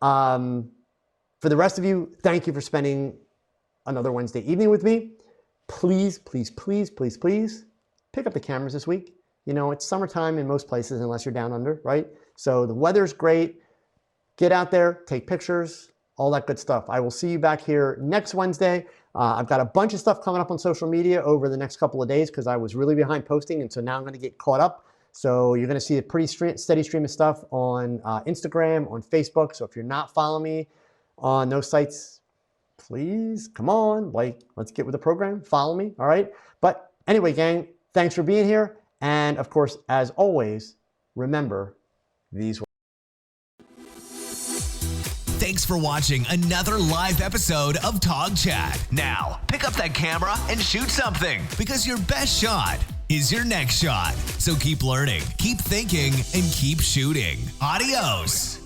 For the rest of you, thank you for spending another Wednesday evening with me. Please, please, please, please, please pick up the cameras this week. You know, it's summertime in most places unless you're down under, right? So the weather's great. Get out there, take pictures, all that good stuff. I will see you back here next Wednesday. I've got a bunch of stuff coming up on social media over the next couple of days because I was really behind posting, and so now I'm going to get caught up. So you're going to see a pretty steady stream of stuff on Instagram, on Facebook. So if you're not following me on those sites, please come on, let's get with the program. Follow me, all right? But anyway, gang, thanks for being here. And of course, as always, remember these words. Thanks for watching another live episode of TogChat. Now, pick up that camera and shoot something, because your best shot is your next shot. So keep learning, keep thinking, and keep shooting. Adios.